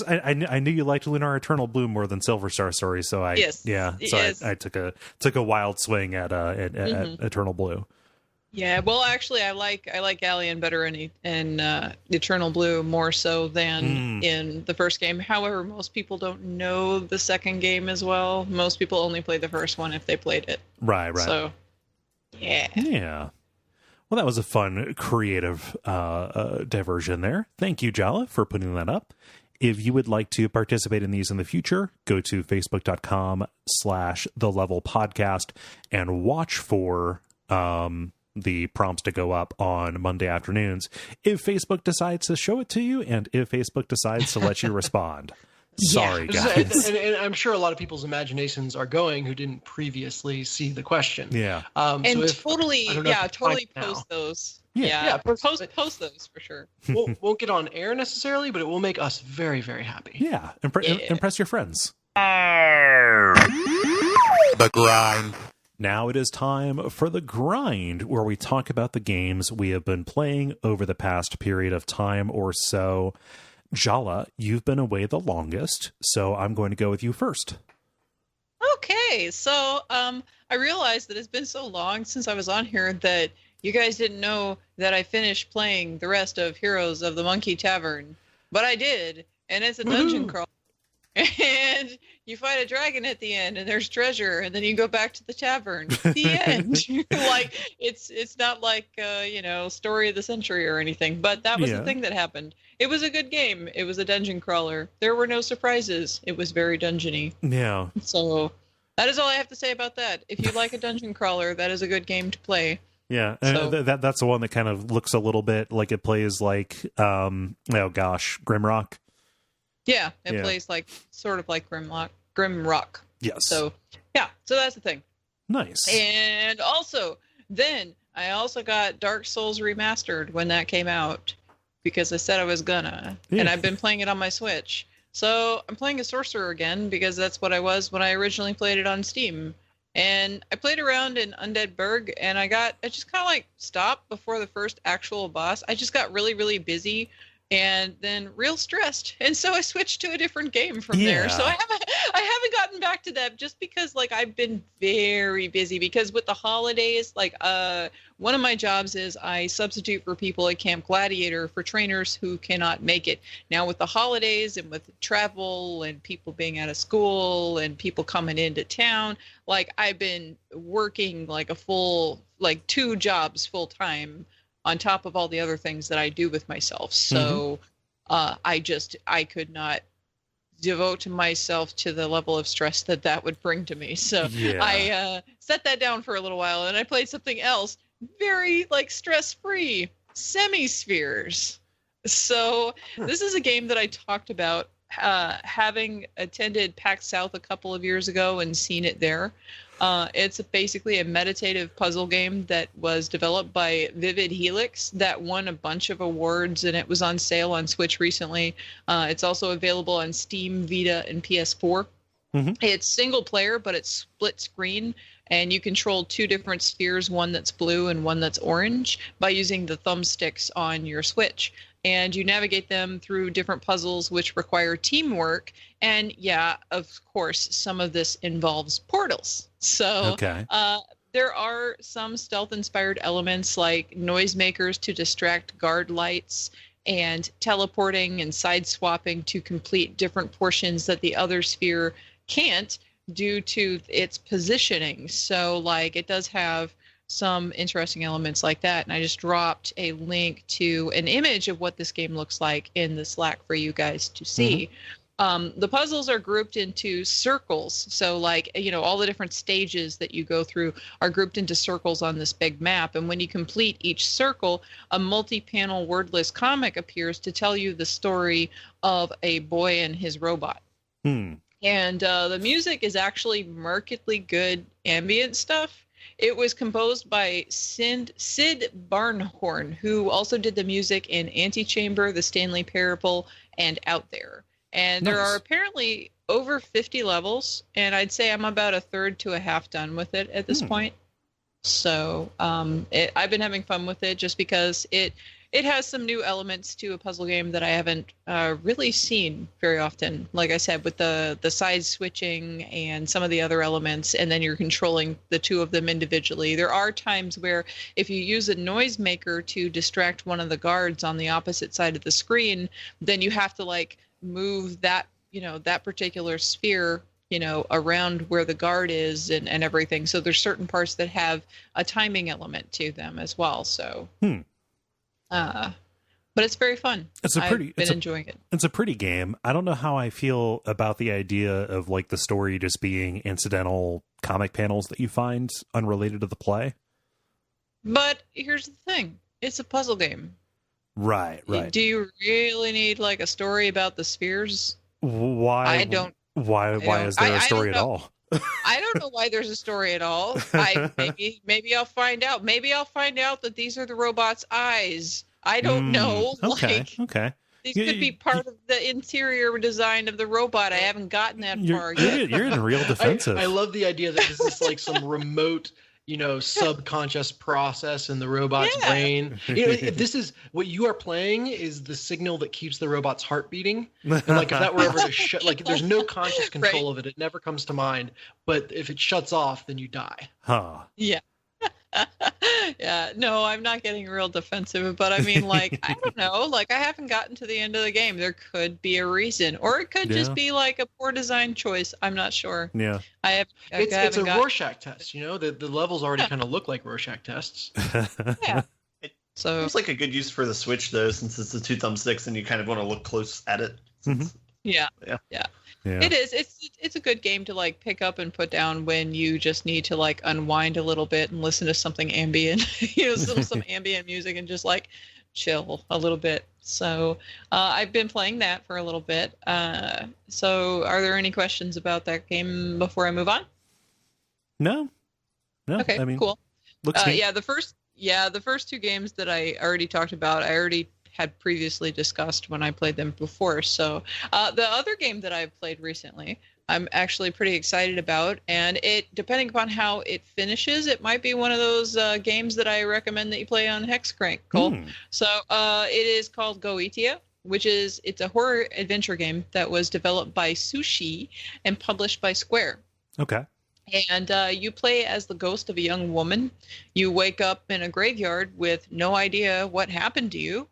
I knew you liked Lunar Eternal Blue more than Silver Star Story, so I took a wild swing at Eternal Blue. Yeah, well, actually, I like Galleon better in Eternal Blue more so than in the first game. However, most people don't know the second game as well. Most people only play the first one if they played it. Right. So, yeah. Yeah. Well, that was a fun, creative diversion there. Thank you, Jala, for putting that up. If you would like to participate in these in the future, go to facebook.com/thelevelpodcast and watch for the prompts to go up on Monday afternoons if Facebook decides to show it to you and if Facebook decides to let you respond. Sorry, guys. And I'm sure a lot of people's imaginations are going who didn't previously see the question. Yeah. Totally post those. Yeah, post those for sure. Won't get on air necessarily, but it will make us very, very happy. Yeah. Impress your friends. The grind. Now it is time for The Grind, where we talk about the games we have been playing over the past period of time or so. Jala, you've been away the longest, so I'm going to go with you first. Okay, so I realized that it's been so long since I was on here that you guys didn't know that I finished playing the rest of Heroes of the Monkey Tavern. But I did, and it's a dungeon crawl. And you fight a dragon at the end, and there's treasure, and then you go back to the tavern. The end. Like it's not like story of the century or anything, but that was the thing that happened. It was a good game. It was a dungeon crawler. There were no surprises. It was very dungeony. Yeah. So that is all I have to say about that. If you like a dungeon crawler, that is a good game to play. Yeah, so, that's the one that kind of looks a little bit like it plays like Grimrock. Yeah, it plays sort of like Grimrock. Yes. So that's the thing. Nice. And also, then I also got Dark Souls Remastered when that came out because I said I was gonna. Yeah. And I've been playing it on my Switch. So I'm playing a sorcerer again because that's what I was when I originally played it on Steam. And I played around in Undead Burg, and I just kind of like stopped before the first actual boss. I just got really, really busy and then real stressed, and so I switched to a different game from there. So I haven't gotten back to that just because like I've been very busy, because with the holidays, like one of my jobs is I substitute for people at Camp Gladiator for trainers who cannot make it. Now with the holidays and with travel and people being out of school and people coming into town, like I've been working like a full, like 2 jobs full time on top of all the other things that I do with myself. So I could not devote myself to the level of stress that would bring to me. So I set that down for a little while, and I played something else very like stress-free, Semispheres. So this is a game that I talked about having attended PAX South a couple of years ago and seen it there. It's basically a meditative puzzle game that was developed by Vivid Helix that won a bunch of awards, and it was on sale on Switch recently. It's also available on Steam, Vita, and PS4. It's single player, but it's split screen, and you control 2 different spheres, one that's blue and one that's orange, by using the thumbsticks on your Switch. And you navigate them through different puzzles which require teamwork. And yeah, of course, some of this involves portals. So there are some stealth-inspired elements like noisemakers to distract guard lights, and teleporting and side-swapping to complete different portions that the other sphere can't due to its positioning. So like it does have some interesting elements like that, and I just dropped a link to an image of what this game looks like in the Slack for you guys to see. The puzzles are grouped into circles, so like, you know, all the different stages that you go through are grouped into circles on this big map, and when you complete each circle, a multi-panel wordless comic appears to tell you the story of a boy and his robot. And the music is actually markedly good ambient stuff. It was composed by Sid Barnhorn, who also did the music in Antechamber, The Stanley Parable, and Out There. And there are apparently over 50 levels, and I'd say I'm about a third to a half done with it at this point. So I've been having fun with it just because it has some new elements to a puzzle game that I haven't really seen very often. Like I said, with the side switching and some of the other elements, and then you're controlling the 2 of them individually. There are times where if you use a noisemaker to distract one of the guards on the opposite side of the screen, then you have to like move that, you know, that particular sphere, you know, around where the guard is and everything. So there's certain parts that have a timing element to them as well. So but it's very fun. I've been enjoying it. It's a pretty game. I don't know how I feel about the idea of like the story just being incidental comic panels that you find unrelated to the play. But here's the thing. It's a puzzle game. Right. Do you really need like a story about the spheres? Why? Why is there a story at all? I don't know why there's a story at all. Maybe I'll find out. Maybe I'll find out that these are the robot's eyes. I don't know. Okay. These could be part of the interior design of the robot. I haven't gotten that far yet. You're in real defensive. I love the idea that this is like some remote, you know, subconscious process in the robot's brain. You know, if this is what you are playing is the signal that keeps the robot's heart beating. And like if that were ever to shut, like there's no conscious control of it. It never comes to mind. But if it shuts off, then you die. Yeah. Yeah, no, I'm not getting real defensive, but I mean, like, I don't know, like, I haven't gotten to the end of the game. There could be a reason, or it could just be like a poor design choice. I'm not sure. Yeah, it's a Rorschach test. You know, the levels already kind of look like Rorschach tests. Yeah. So seems like a good use for the Switch though, since it's the 2 thumbsticks and you kind of want to look close at it. Yeah. It is. It's a good game to like pick up and put down when you just need to like unwind a little bit and listen to something ambient, you know, some ambient music and just like chill a little bit. So I've been playing that for a little bit. So are there any questions about that game before I move on? No. No, Okay, I mean, cool. looks neat. The first two games that I already talked about, I already had previously discussed when I played them before. So the other game that I've played recently, I'm actually pretty excited about, and it, depending upon how it finishes, it might be one of those games that I recommend that you play on Hexcrank, Cole. So it is called Goetia, it's a horror adventure game that was developed by Sushi and published by Square. Okay. And you play as the ghost of a young woman. You wake up in a graveyard with no idea what happened to you.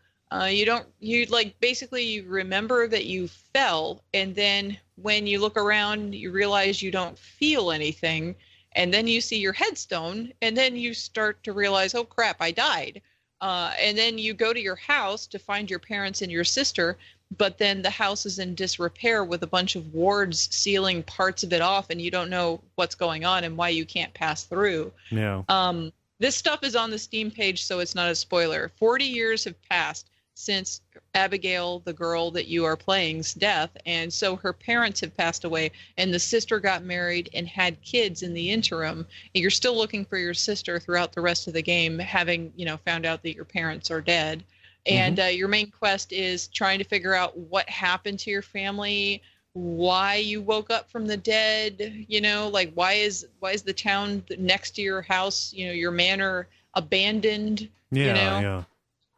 Basically you remember that you fell, and then when you look around, you realize you don't feel anything, and then you see your headstone, and then you start to realize, oh crap, I died. And then you go to your house to find your parents and your sister, but then the house is in disrepair with a bunch of wards sealing parts of it off, and you don't know what's going on and why you can't pass through. Yeah. This stuff is on the Steam page, so it's not a spoiler. 40 years have passed since Abigail, the girl that you are playing's death, and so her parents have passed away, and the sister got married and had kids in the interim. And you're still looking for your sister throughout the rest of the game, having found out that your parents are dead. And your main quest is trying to figure out what happened to your family, why you woke up from the dead, why is the town next to your house, your manor, abandoned,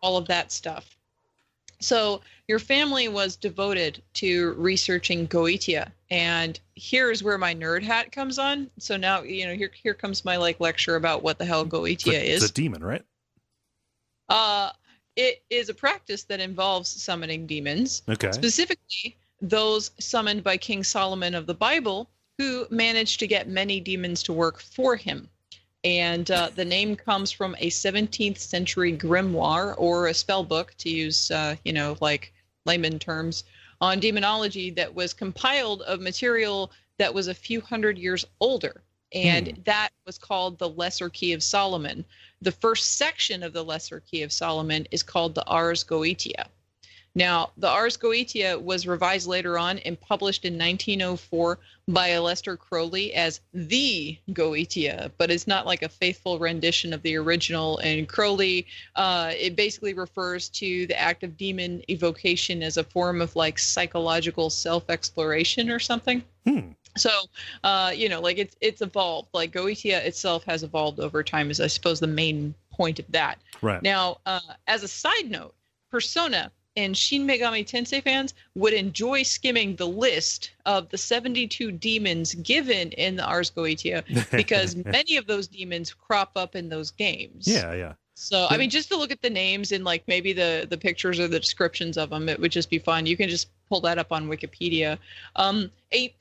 all of that stuff. So your family was devoted to researching Goetia, and here's where my nerd hat comes on. So now, here comes my lecture about what the hell Goetia is. It's a demon, right? It is a practice that involves summoning demons. Okay. Specifically, those summoned by King Solomon of the Bible, who managed to get many demons to work for him. And the name comes from a 17th century grimoire, or a spell book, to use, layman terms, on demonology that was compiled of material that was a few hundred years older. And that was called the Lesser Key of Solomon. The first section of the Lesser Key of Solomon is called the Ars Goetia. Now, the Ars Goetia was revised later on and published in 1904 by Aleister Crowley as the Goetia, but it's not like a faithful rendition of the original. And Crowley, it basically refers to the act of demon evocation as a form of psychological self-exploration or something. So, it's evolved. Goetia itself has evolved over time, is I suppose the main point of that. Right. Now, as a side note, Persona and Shin Megami Tensei fans would enjoy skimming the list of the 72 demons given in the Ars Goetia, because many of those demons crop up in those games. Yeah. So, I mean, just to look at the names and maybe the pictures or the descriptions of them, it would just be fun. You can just pull that up on Wikipedia.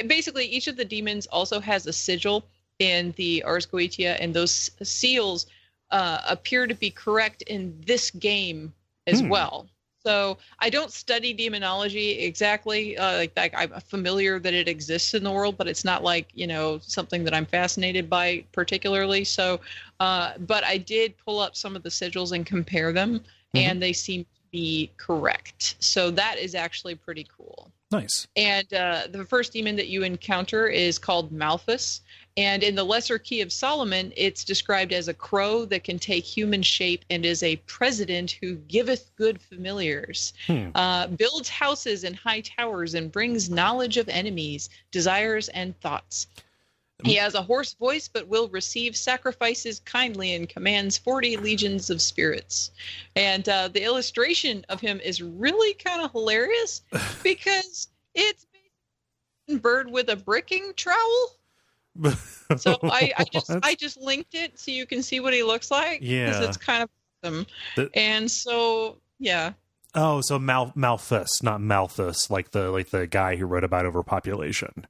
Basically, each of the demons also has a sigil in the Ars Goetia, and those seals appear to be correct in this game as well. So I don't study demonology exactly. I'm familiar that it exists in the world, but it's not something that I'm fascinated by particularly. So, but I did pull up some of the sigils and compare them, and they seem to be correct. So that is actually pretty cool. Nice. And the first demon that you encounter is called Malthus. And in the Lesser Key of Solomon, it's described as a crow that can take human shape and is a president who giveth good familiars, builds houses and high towers, and brings knowledge of enemies, desires, and thoughts. He has a hoarse voice, but will receive sacrifices kindly and commands 40 legions of spirits. And the illustration of him is really kind of hilarious because it's a bird with a bricking trowel. So I just linked it so you can see what he looks like. Yeah, because it's kind of awesome. And so yeah. Oh, so Malthus, not Malthus, like the guy who wrote about overpopulation.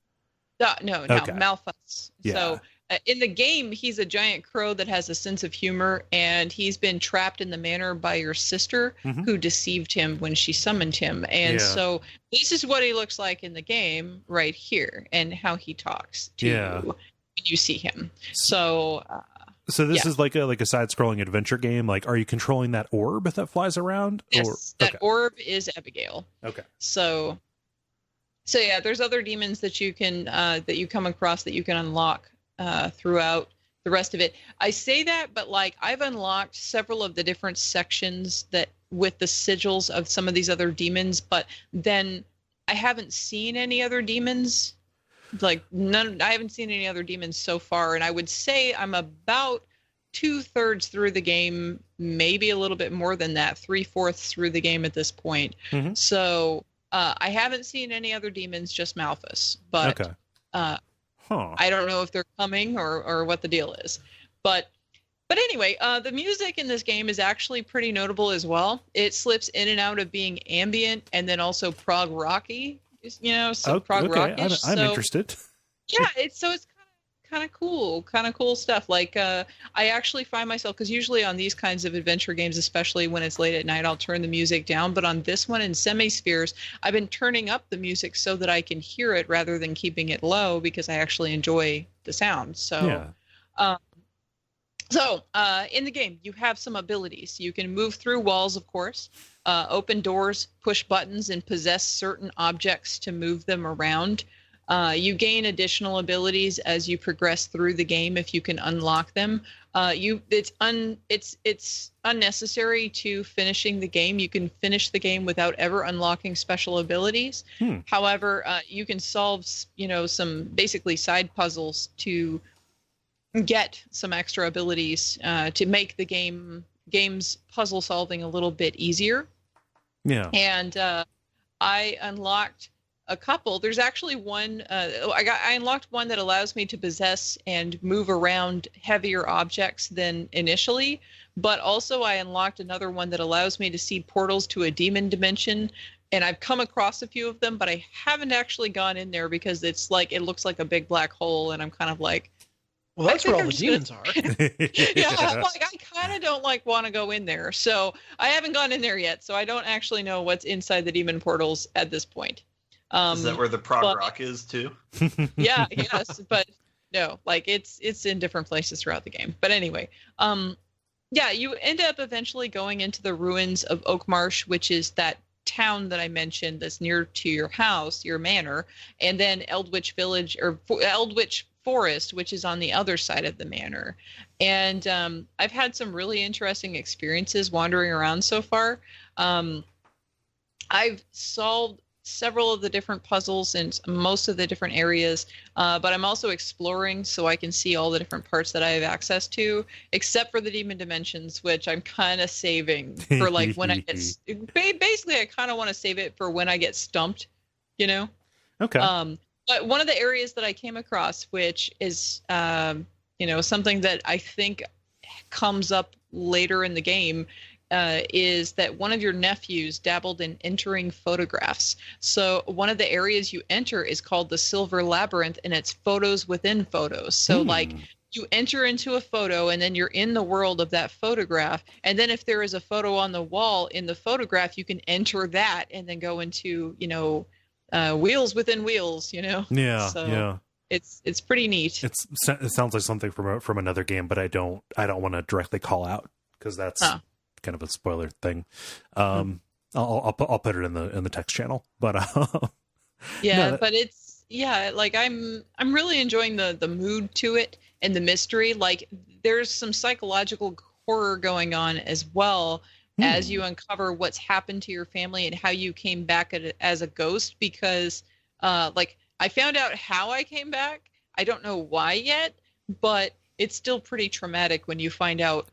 No, okay. Malthus. Yeah. So in the game, he's a giant crow that has a sense of humor, and he's been trapped in the manor by your sister, who deceived him when she summoned him. And so this is what he looks like in the game right here, and how he talks to you when you see him. So this is like a side-scrolling adventure game. Are you controlling that orb that flies around? Yes, that orb is Abigail. Okay. So yeah, there's other demons that you can that you come across that you can unlock throughout the rest of it. I say that, but like I've unlocked several of the different sections that with the sigils of some of these other demons, but then I haven't seen any other demons. Like I haven't seen any other demons so far, and I would say I'm about 2/3 through the game, maybe a little bit more than that, 3/4 through the game at this point. Mm-hmm. So I haven't seen any other demons, just Malphus. But Okay. I don't know if they're coming or what the deal is. But anyway, the music in this game is actually pretty notable as well. It slips in and out of being ambient and then also prog rocky. Prog rockish. I'm interested. Yeah, it's kind of cool stuff. Like I actually find myself, because usually on these kinds of adventure games, especially when it's late at night, I'll turn the music down. But on this one in Semispheres, I've been turning up the music so that I can hear it rather than keeping it low, because I actually enjoy the sound. So, in the game, you have some abilities. You can move through walls, of course, open doors, push buttons, and possess certain objects to move them around. You gain additional abilities as you progress through the game if you can unlock them. It's unnecessary to finishing the game. You can finish the game without ever unlocking special abilities. However, you can solve some basically side puzzles to get some extra abilities to make the game's puzzle solving a little bit easier. Yeah. And I unlocked a couple. There's actually one. I unlocked one that allows me to possess and move around heavier objects than initially, but also I unlocked another one that allows me to see portals to a demon dimension. And I've come across a few of them, but I haven't actually gone in there because it looks like a big black hole, and I'm kind of like, well, that's where all the demons are. Yeah, I'm like, I kind of don't want to go in there. So I haven't gone in there yet. So I don't actually know what's inside the demon portals at this point. Is that where the prog rock is too? Yeah, yes, but no, like it's in different places throughout the game. But anyway, you end up eventually going into the ruins of Oakmarsh, which is that town that I mentioned that's near to your house, your manor, and then Eldritch Village or Eldritch Forest, which is on the other side of the manor. And I've had some really interesting experiences wandering around so far. I've solved several of the different puzzles in most of the different areas, but I'm also exploring so I can see all the different parts that I have access to, except for the demon dimensions, which I'm kind of saving for like when I get basically I kind of want to save it for when I get stumped, Okay. But one of the areas that I came across, which is something that I think comes up later in the game, is that one of your nephews dabbled in entering photographs. So one of the areas you enter is called the Silver Labyrinth, and it's photos within photos. So like you enter into a photo and then you're in the world of that photograph. And then if there is a photo on the wall in the photograph, you can enter that and then go into, wheels within wheels, Yeah. So yeah. It's pretty neat. It sounds like something from another game, but I don't want to directly call out because that's kind of a spoiler thing. I'll put it in the text channel, but but it's like I'm really enjoying the mood to it and the mystery. Like there's some psychological horror going on as well as you uncover what's happened to your family and how you came back as a ghost, because like I found out how I came back. I don't know why yet, but it's still pretty traumatic when you find out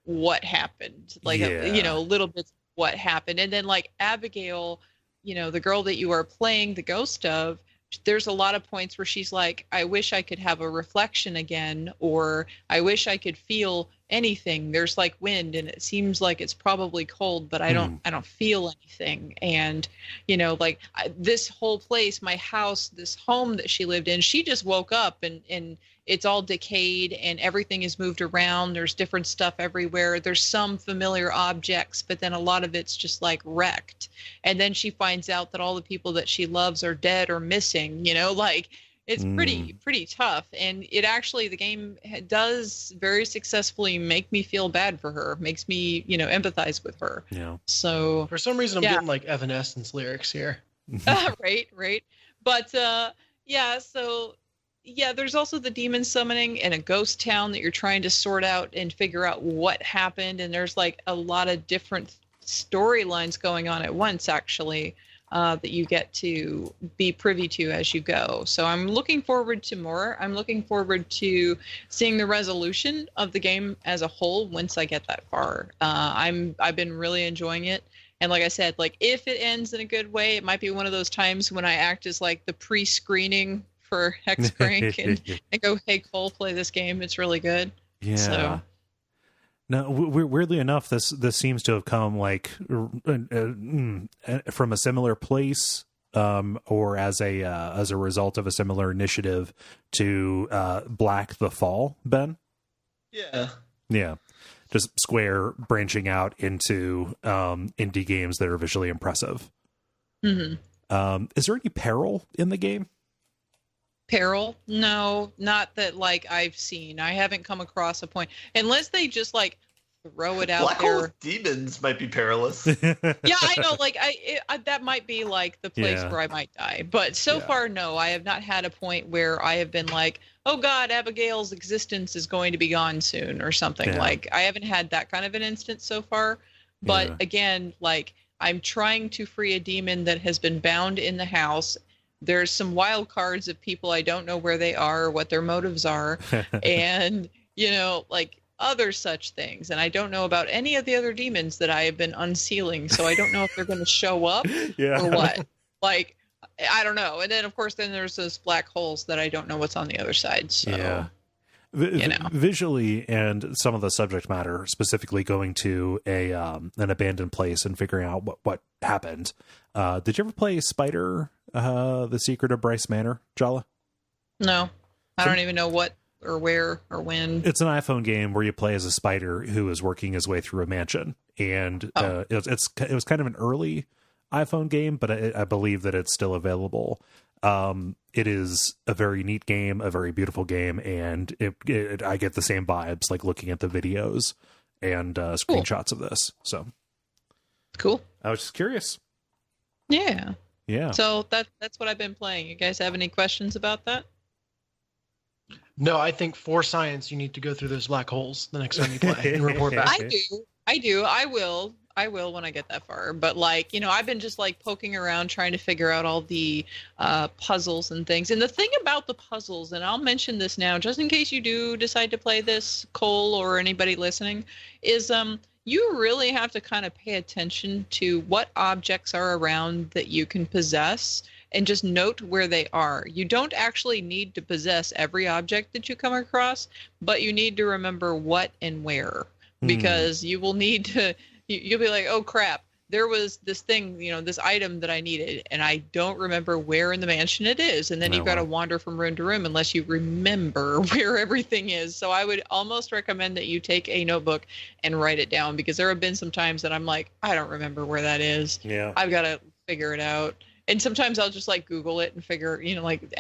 what happened, like little bits of what happened. And then like Abigail, the girl that you are playing the ghost of, there's a lot of points where she's like, I wish I could have a reflection again, or I wish I could feel anything. There's like wind and it seems like it's probably cold, but I don't feel anything. And this whole place, my house, this home that she lived in, she just woke up and it's all decayed and everything is moved around. There's different stuff everywhere. There's some familiar objects, but then a lot of it's just like wrecked. And then she finds out that all the people that she loves are dead or missing, it's pretty tough. And it actually, the game does very successfully make me feel bad for her, makes me, empathize with her. Yeah. So for some reason, I'm getting like Evanescence lyrics here. Right. But, so there's also the demon summoning and a ghost town that you're trying to sort out and figure out what happened. And there's like a lot of different storylines going on at once, actually, that you get to be privy to as you go. So I'm looking forward to more. I'm looking forward to seeing the resolution of the game as a whole once I get that far. I've been really enjoying it. And like I said, like if it ends in a good way, it might be one of those times when I act as like the pre-screening for Hexcrank and go, hey, Kole, play this game. It's really good. Yeah. So. No, weirdly enough, this seems to have come like from a similar place, or as a result of a similar initiative to Black the Fall, Ben. Yeah, just Square branching out into indie games that are visually impressive. Mm-hmm. Is there any peril in the game? Peril? No, not that like I've seen. I haven't come across a point, unless they just like throw it out Black there. hole demons might be perilous. Yeah, I know. Like that might be like the place where I might die. But so far, no, I have not had a point where I have been like, oh God, Abigail's existence is going to be gone soon or something. Yeah. Like I haven't had that kind of an instance so far. But again, like I'm trying to free a demon that has been bound in the house. There's some wild cards of people I don't know where they are or what their motives are. And, you know, like other such things. And I don't know about any of the other demons that I have been unsealing. So I don't know if they're going to show up or what. Like, I don't know. And then, of course, then there's those black holes that I don't know what's on the other side. So, you know. Visually and some of the subject matter, specifically going to an abandoned place and figuring out what happened. Did you ever play Spider... The Secret of Bryce Manor, Jala? No, I don't even know what or where or when. It's an iPhone game where you play as a spider who is working his way through a mansion, and it was kind of an early iPhone game, but I believe that it's still available. It is a very neat game, a very beautiful game, and I get the same vibes like looking at the videos and screenshots of this. So cool. I was just curious. Yeah. Yeah. So that's what I've been playing. You guys have any questions about that? No, I think for science, you need to go through those black holes the next time you play and report back. I do. I will when I get that far. But like, you know, I've been just like poking around trying to figure out all the puzzles and things. And the thing about the puzzles, and I'll mention this now, just in case you do decide to play this, Kole, or anybody listening, is you really have to kind of pay attention to what objects are around that you can possess and just note where they are. You don't actually need to possess every object that you come across, but you need to remember what and where, because you will need to, you'll be like, oh crap, there was this thing, you know, this item that I needed, and I don't remember where in the mansion it is. And then you've got to wander from room to room unless you remember where everything is. So I would almost recommend that you take a notebook and write it down, because there have been some times that I'm like, I don't remember where that is. Yeah. I've got to figure it out. And sometimes I'll just like Google it and figure, you know, like,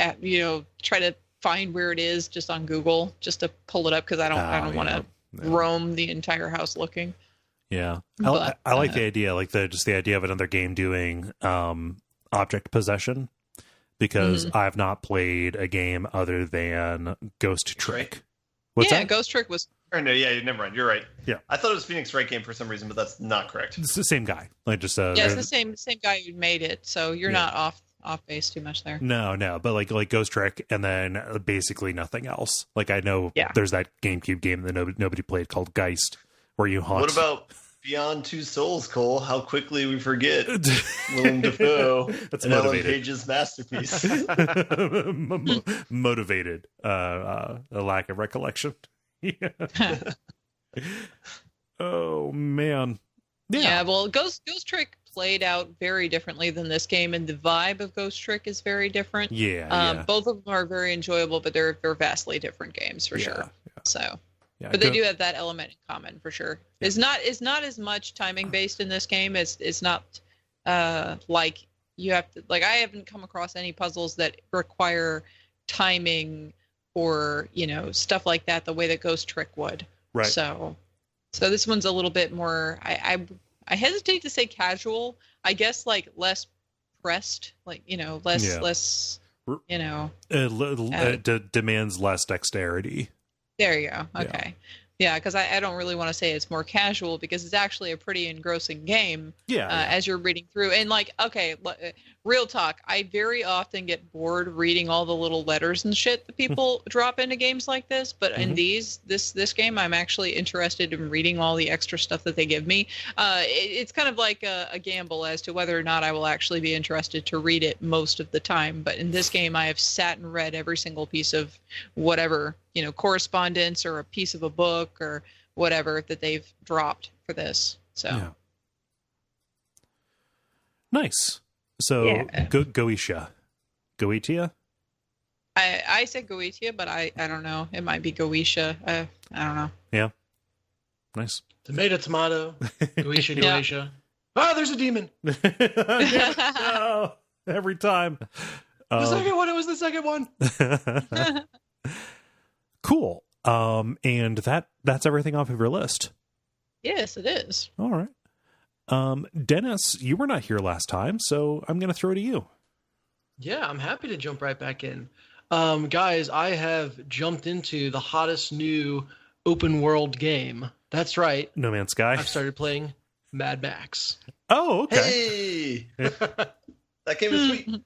try to find where it is just on Google, just to pull it up, because I don't want to roam the entire house looking. Yeah, I like the idea, like the idea of another game doing object possession, because I've not played a game other than Ghost Trick. What's that? Ghost Trick was. Or no, yeah, never mind. You're right. Yeah, I thought it was Phoenix Wright game for some reason, but that's not correct. It's the same guy. Like just it's the same guy who made it. So you're not off base too much there. No, but like Ghost Trick, and then basically nothing else. Like I know there's that GameCube game that nobody played called Geist, where you haunt. What about Beyond Two Souls, Kole? How quickly we forget Willem Dafoe That's and Ellen motivated. Page's masterpiece. Motivated. A lack of recollection. Oh man. Yeah, well, Ghost Trick played out very differently than this game, and the vibe of Ghost Trick is very different. Both of them are very enjoyable, but they're vastly different games for sure. Yeah. So, but they do have that element in common for sure. Yeah. It's not as much timing based in this game. It's not like you have to, like, I haven't come across any puzzles that require timing or, you know, stuff like that the way that Ghost Trick would. Right. So this one's a little bit more, I hesitate to say casual. I guess like less pressed, like, you know, less you know. Demands less dexterity. There you go. Okay. Yeah, because I don't really want to say it's more casual because it's actually a pretty engrossing game as you're reading through. And like, okay, real talk, I very often get bored reading all the little letters and shit that people drop into games like this. But in this game, I'm actually interested in reading all the extra stuff that they give me. It's kind of like a gamble as to whether or not I will actually be interested to read it most of the time. But in this game, I have sat and read every single piece of whatever, correspondence or a piece of a book or whatever that they've dropped for this. So nice. So Goetia. I said Goetia, but I don't know. It might be Goetia. I don't know. Yeah. Nice. Tomato. Goetia. Oh, there's a demon. No, every time. The second one. It was the second one. Cool. And that's everything off of your list. Yes, it is. All right. Dennis, you were not here last time, so I'm going to throw it to you. Yeah, I'm happy to jump right back in. Guys, I have jumped into the hottest new open world game. That's right. No Man's Sky. I've started playing Mad Max. Oh, okay. Hey! That game is sweet.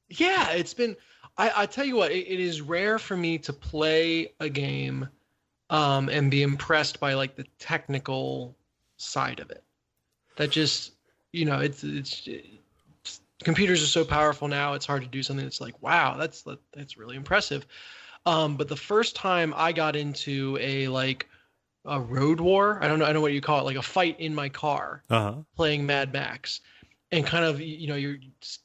Yeah, it's been... I tell you what, it is rare for me to play a game and be impressed by like the technical side of it. That just, it's computers are so powerful now. It's hard to do something that's like, wow, that's really impressive. But the first time I got into a road war, I don't know what you call it, like a fight in my car, playing Mad Max. And kind of, you're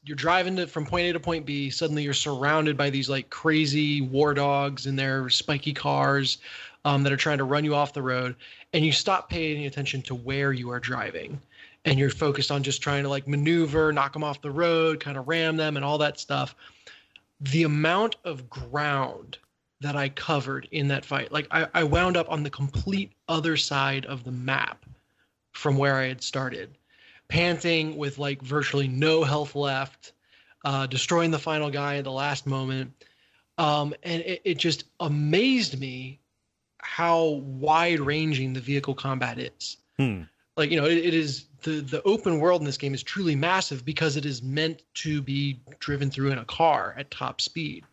driving from point A to point B. Suddenly, you're surrounded by these like crazy war dogs in their spiky cars that are trying to run you off the road. And you stop paying attention to where you are driving, and you're focused on just trying to like maneuver, knock them off the road, kind of ram them, and all that stuff. The amount of ground that I covered in that fight, like I wound up on the complete other side of the map from where I had started. Panting with like virtually no health left, destroying the final guy at the last moment. And it just amazed me how wide ranging the vehicle combat is. Like, it is the open world in this game is truly massive because it is meant to be driven through in a car at top speed.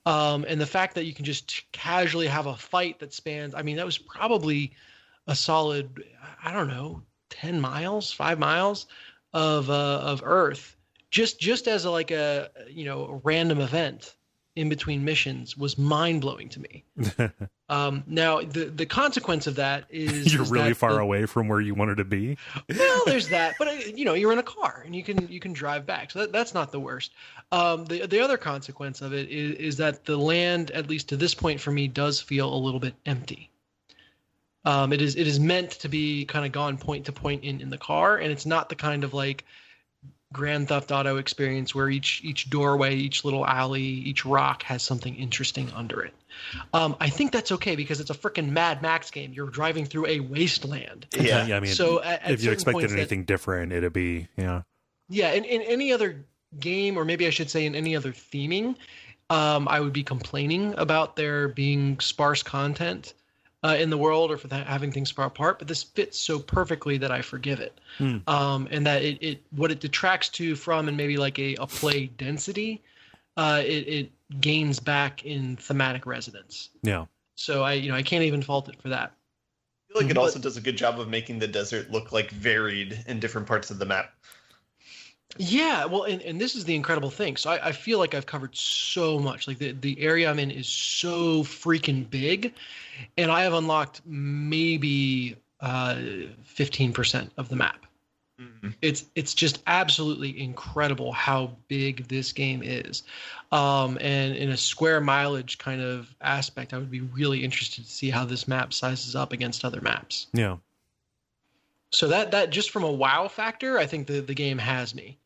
And the fact that you can just casually have a fight that spans, that was probably a solid, 5 miles of Earth, just as a random event in between missions was mind blowing to me. Now the consequence of that is you're really far away from where you wanted to be. Well, there's that, but you're in a car and you can drive back, so that's not the worst. The other consequence of it is that the land, at least to this point for me, does feel a little bit empty. It is meant to be kind of gone point to point in the car, and it's not the kind of like Grand Theft Auto experience where each doorway, each little alley, each rock has something interesting under it. I think that's okay because it's a freaking Mad Max game. You're driving through a wasteland. Yeah. So if you expected anything different, it'd be Yeah, in any other game, or maybe I should say in any other theming, I would be complaining about there being sparse content in the world, or for having things far apart, but this fits so perfectly that I forgive it. And that it what it detracts to from, and maybe like a play density, it gains back in thematic resonance. Yeah. So I can't even fault it for that. I feel like it also does a good job of making the desert look like varied in different parts of the map. Yeah, well, and this is the incredible thing. So I feel like I've covered so much. Like the area I'm in is so freaking big, and I have unlocked maybe 15% of the map. Mm-hmm. It's just absolutely incredible how big this game is. And in a square mileage kind of aspect, I would be really interested to see how this map sizes up against other maps. Yeah. So that just from a wow factor, I think the game has me,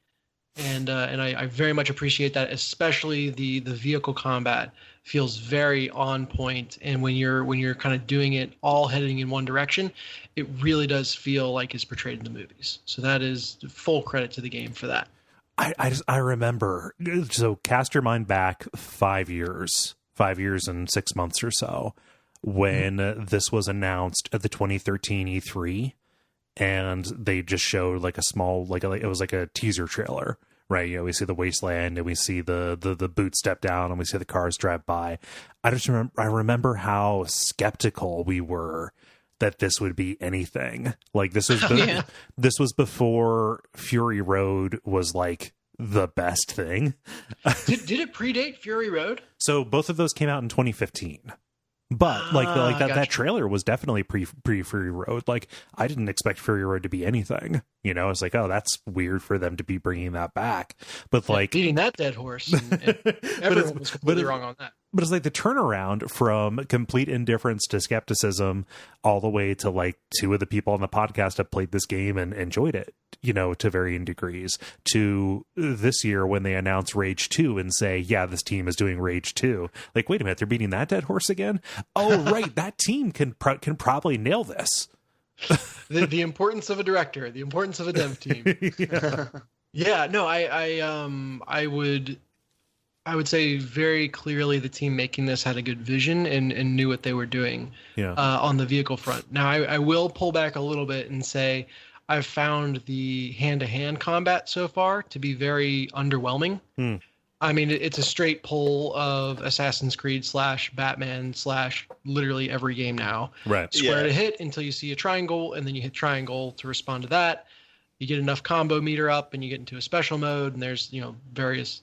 and I very much appreciate that. Especially the vehicle combat feels very on point, and when you're kind of doing it all heading in one direction, it really does feel like it's portrayed in the movies. So that is full credit to the game for that. I remember, so cast your mind back 5 years and 6 months or so, when this was announced at the 2013 E3, and they just showed like a small, it was like a teaser trailer, right? You know, we see the wasteland and we see the boot step down and we see the cars drive by. I remember how skeptical we were that this would be anything. Like this was this was before Fury Road was like the best thing. Did it predate Fury Road? So both of those came out in 2015. But that trailer was definitely pre Fury Road. Like I didn't expect Fury Road to be anything. You know, it's like, oh, that's weird for them to be bringing that back. But like beating that dead horse, and everyone was completely wrong on that. But it's like the turnaround from complete indifference to skepticism all the way to like two of the people on the podcast have played this game and enjoyed it, you know, to varying degrees, to this year when they announce Rage 2 and say, yeah, this team is doing Rage 2. Like, wait a minute, they're beating that dead horse again? Oh, right. That team can probably nail this. The importance of a director, the importance of a dev team. Yeah, no, I would say very clearly the team making this had a good vision and knew what they were doing on the vehicle front. Now, I will pull back a little bit and say I've found the hand-to-hand combat so far to be very underwhelming. I mean, it's a straight pull of Assassin's Creed / Batman / literally every game now. Right. Square to hit until you see a triangle, and then you hit triangle to respond to that. You get enough combo meter up, and you get into a special mode, and there's, you know, various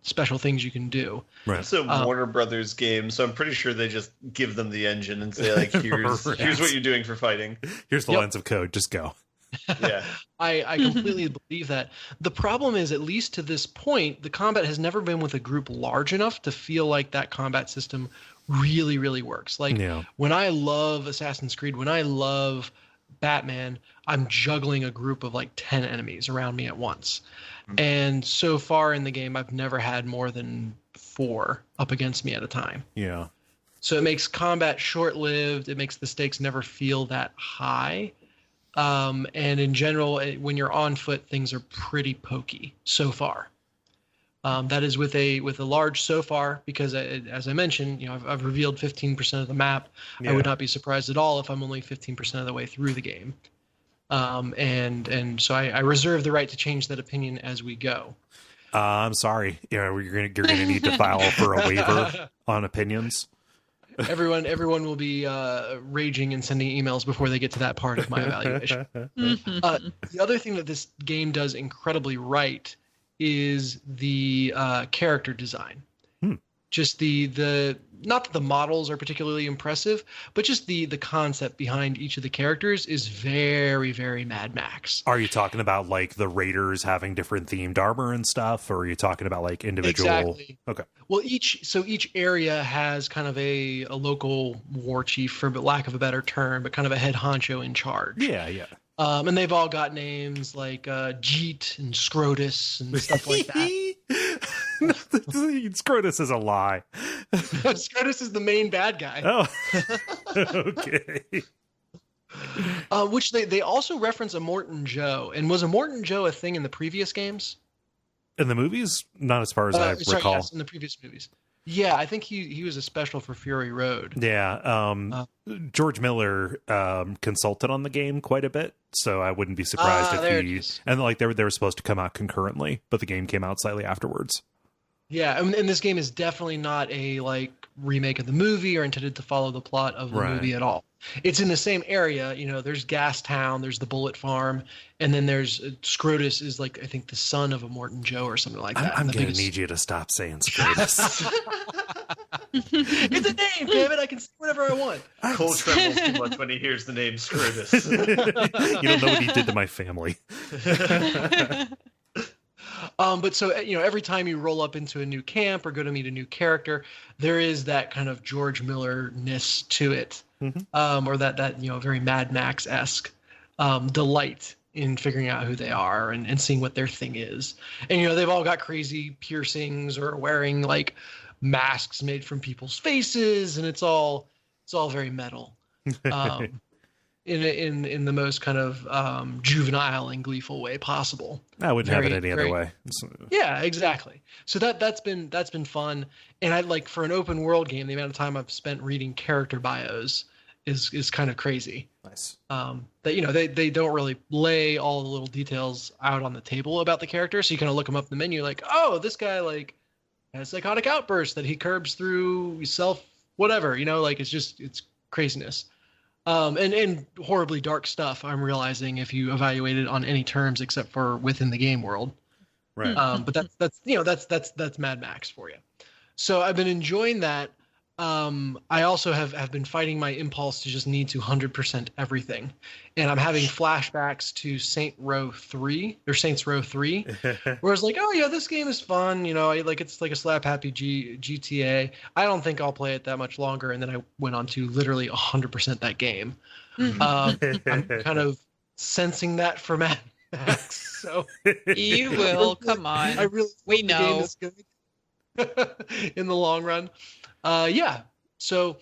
special things you can do. Right. It's a Warner Brothers game, so I'm pretty sure they just give them the engine and say, like, here's what you're doing for fighting. Here's the lines of code. Just go. Yeah. I completely believe that. The problem is, at least to this point, the combat has never been with a group large enough to feel like that combat system really, really works. Like, when I love Assassin's Creed, when I love Batman, I'm juggling a group of like 10 enemies around me at once. And so far in the game, I've never had more than 4 up against me at a time. Yeah. So it makes combat short-lived. It makes the stakes never feel that high. And in general, when you're on foot, things are pretty pokey so far. That is with a large so far, because as I mentioned, you know, I've revealed 15% of the map. I would not be surprised at all if I'm only 15% of the way through the game. And so I reserve the right to change that opinion as we go. I'm sorry. You're gonna need to file for a waiver on opinions. Everyone will be raging and sending emails before they get to that part of my evaluation. The other thing that this game does incredibly right is the character design. Just the not that the models are particularly impressive, but just the concept behind each of the characters is very, very Mad Max. Are you talking about like the Raiders having different themed armor and stuff, or are you talking about like individual? Exactly. Okay. Well, each area has kind of a local war chief, for lack of a better term, but kind of a head honcho in charge. Yeah, yeah. And they've all got names like Jeet and Scrotus and stuff like that. Scrotus is a lie. Scrotus is the main bad guy. Oh, okay. Which they also reference Immortan Joe. And was Immortan Joe a thing in the previous games? In the movies? Not as far as I recall. Yes, in the previous movies. Yeah, I think he was a special for Fury Road. Yeah, George Miller consulted on the game quite a bit, so I wouldn't be surprised if he... And like they were supposed to come out concurrently, but the game came out slightly afterwards. Yeah, and this game is definitely not a like remake of the movie or intended to follow the plot of the movie at all. It's in the same area. You know, there's Gas Town, there's the Bullet Farm, and then there's Scrotus is like, I think, the son of Immortan Joe or something like that. I'm going to need you to stop saying Scrotus. It's a name, damn it. I can say whatever I want. Kole trembles too much when he hears the name Scrotus. You don't know what he did to my family. But so, you know, every time you roll up into a new camp or go to meet a new character, there is that kind of George Miller-ness to it. Or that, you know, very Mad Max-esque delight in figuring out who they are and seeing what their thing is. And, you know, they've all got crazy piercings or wearing like masks made from people's faces, and it's all very metal. in the most kind of juvenile and gleeful way possible. I wouldn't have it any other way. Yeah, exactly. So that's been fun. And I like, for an open world game, the amount of time I've spent reading character bios is kind of crazy. Nice. That they don't really lay all the little details out on the table about the character, so you kind of look them up in the menu, like, oh, this guy like has psychotic outbursts that he curbs through self whatever, like it's craziness. And horribly dark stuff, I'm realizing, if you evaluate it on any terms except for within the game world. Right. But that's Mad Max for you. So I've been enjoying that. I also have been fighting my impulse to just need to 100% everything. And I'm having flashbacks to Saints Row 3, where I was like, oh yeah, this game is fun. It's like a slap happy GTA. I don't think I'll play it that much longer. And then I went on to literally 100% that game. I'm kind of sensing that for Mad Max. So you will, come on. I really we know. The game is good in the long run. So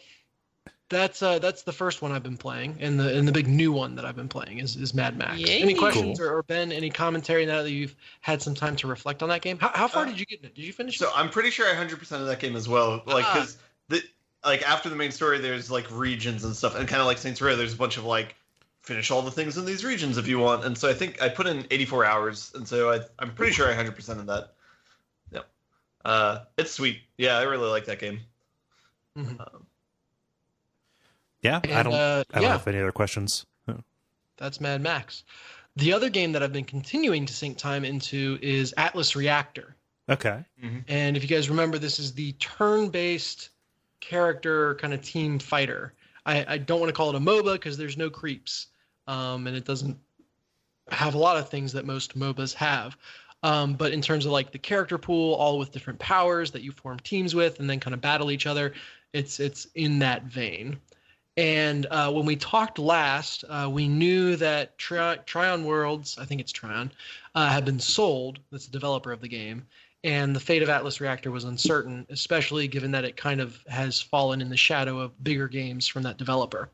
that's the first one I've been playing, and the big new one that I've been playing is Mad Max. Yay. Any questions or Ben, any commentary now that you've had some time to reflect on that game? How far did you get in it? Did you finish it? So I'm pretty sure I 100% of that game as well. Like, because after the main story, there's like regions and stuff, and kind of like Saints Row, there's a bunch of like finish all the things in these regions if you want. And so I think I put in 84 hours, and so I'm pretty sure I 100% of that. Yep. It's sweet. Yeah, I really like that game. Mm-hmm. I don't have any other questions. That's Mad Max. The other game that I've been continuing to sink time into is Atlas Reactor. Okay. Mm-hmm. And if you guys remember, this is the turn-based character kind of team fighter. I don't want to call it a MOBA because there's no creeps, and it doesn't have a lot of things that most MOBAs have. But in terms of like the character pool, all with different powers that you form teams with and then kind of battle each other, it's in that vein. And when we talked last, we knew that Trion Worlds, I think it's Trion, had been sold. That's the developer of the game. And the fate of Atlas Reactor was uncertain, especially given that it kind of has fallen in the shadow of bigger games from that developer.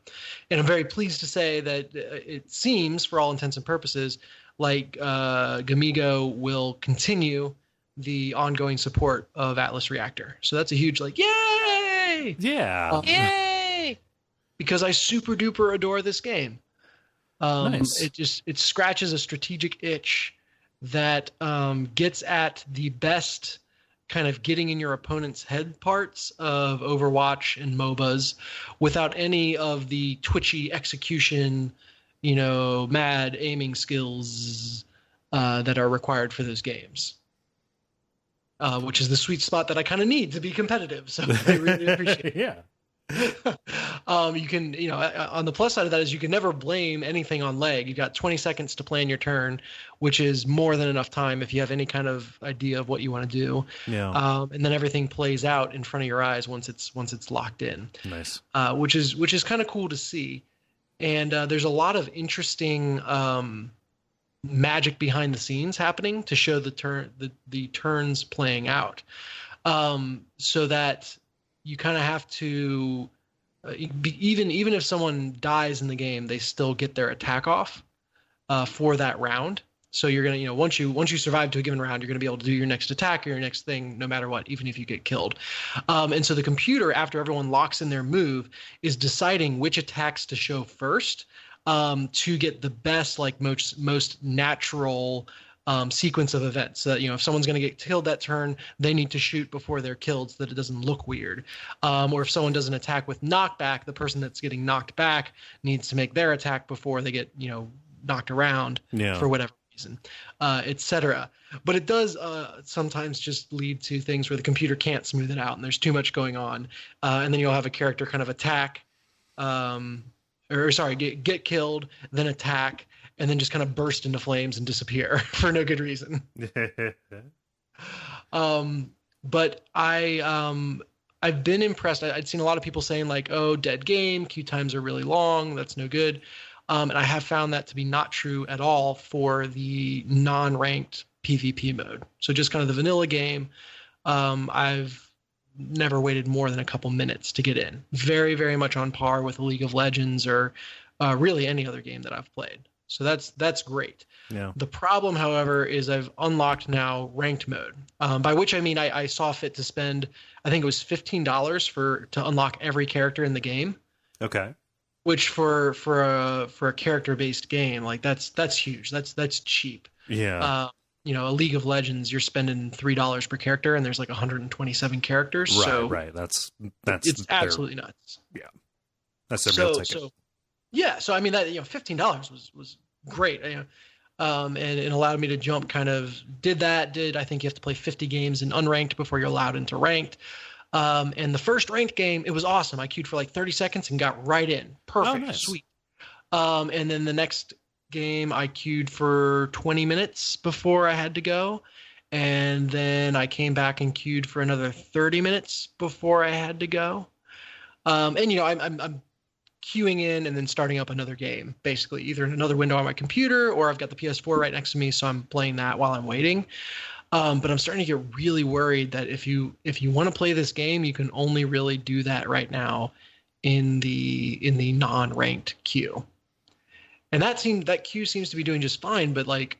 And I'm very pleased to say that it seems, for all intents and purposes, like Gamigo will continue the ongoing support of Atlas Reactor. So that's a huge yay! Yeah. Yay! Because I super duper adore this game. Nice. It scratches a strategic itch that gets at the best kind of getting in your opponent's head parts of Overwatch and MOBAs without any of the twitchy execution, mad aiming skills that are required for those games. Which is the sweet spot that I kind of need to be competitive. So I really appreciate it. Yeah. You can, on the plus side of that is you can never blame anything on lag. You've got 20 seconds to plan your turn, which is more than enough time if you have any kind of idea of what you want to do. Yeah. And then everything plays out in front of your eyes once it's locked in. Nice. Which is kind of cool to see. And there's a lot of interesting magic behind the scenes happening to show the turns playing out. So that you kind of have to, even if someone dies in the game, they still get their attack off for that round. So you're gonna, once you survive to a given round, you're gonna be able to do your next attack or your next thing, no matter what, even if you get killed. And so the computer, after everyone locks in their move, is deciding which attacks to show first to get the best, most natural sequence of events. So that, if someone's going to get killed that turn, they need to shoot before they're killed so that it doesn't look weird. Or if someone does an attack with knockback, the person that's getting knocked back needs to make their attack before they get, knocked around for whatever reason, etc. But it does sometimes just lead to things where the computer can't smooth it out and there's too much going on. And then you'll have a character kind of attack, get killed, then attack, and then just kind of burst into flames and disappear for no good reason. But I've been impressed. I'd seen a lot of people saying dead game, queue times are really long, that's no good. And I have found that to be not true at all for the non-ranked PvP mode. So just kind of the vanilla game, I've never waited more than a couple minutes to get in. Very, very much on par with League of Legends or really any other game that I've played. So that's great. Yeah. The problem, however, is I've unlocked now ranked mode, by which I mean I saw fit to spend, I think it was $15 to unlock every character in the game. Okay. Which for a character-based game, like that's huge. That's cheap. Yeah. A League of Legends, you're spending $3 per character, and there's like 127 characters. Right. So Right. That's it's absolutely nuts. Yeah. That's their real ticket. So I mean that $15 was great. And it allowed me to jump. I think you have to play 50 games in unranked before you're allowed into ranked. And the first ranked game, it was awesome. I queued for like 30 seconds and got right in. Perfect. Oh, nice. Sweet. And then the next game, I queued for 20 minutes before I had to go. And then I came back and queued for another 30 minutes before I had to go. I'm queuing in and then starting up another game, basically either in another window on my computer, or I've got the PS4 right next to me, so I'm playing that while I'm waiting. But I'm starting to get really worried that if you want to play this game, you can only really do that right now in the non-ranked queue. And that queue seems to be doing just fine, but like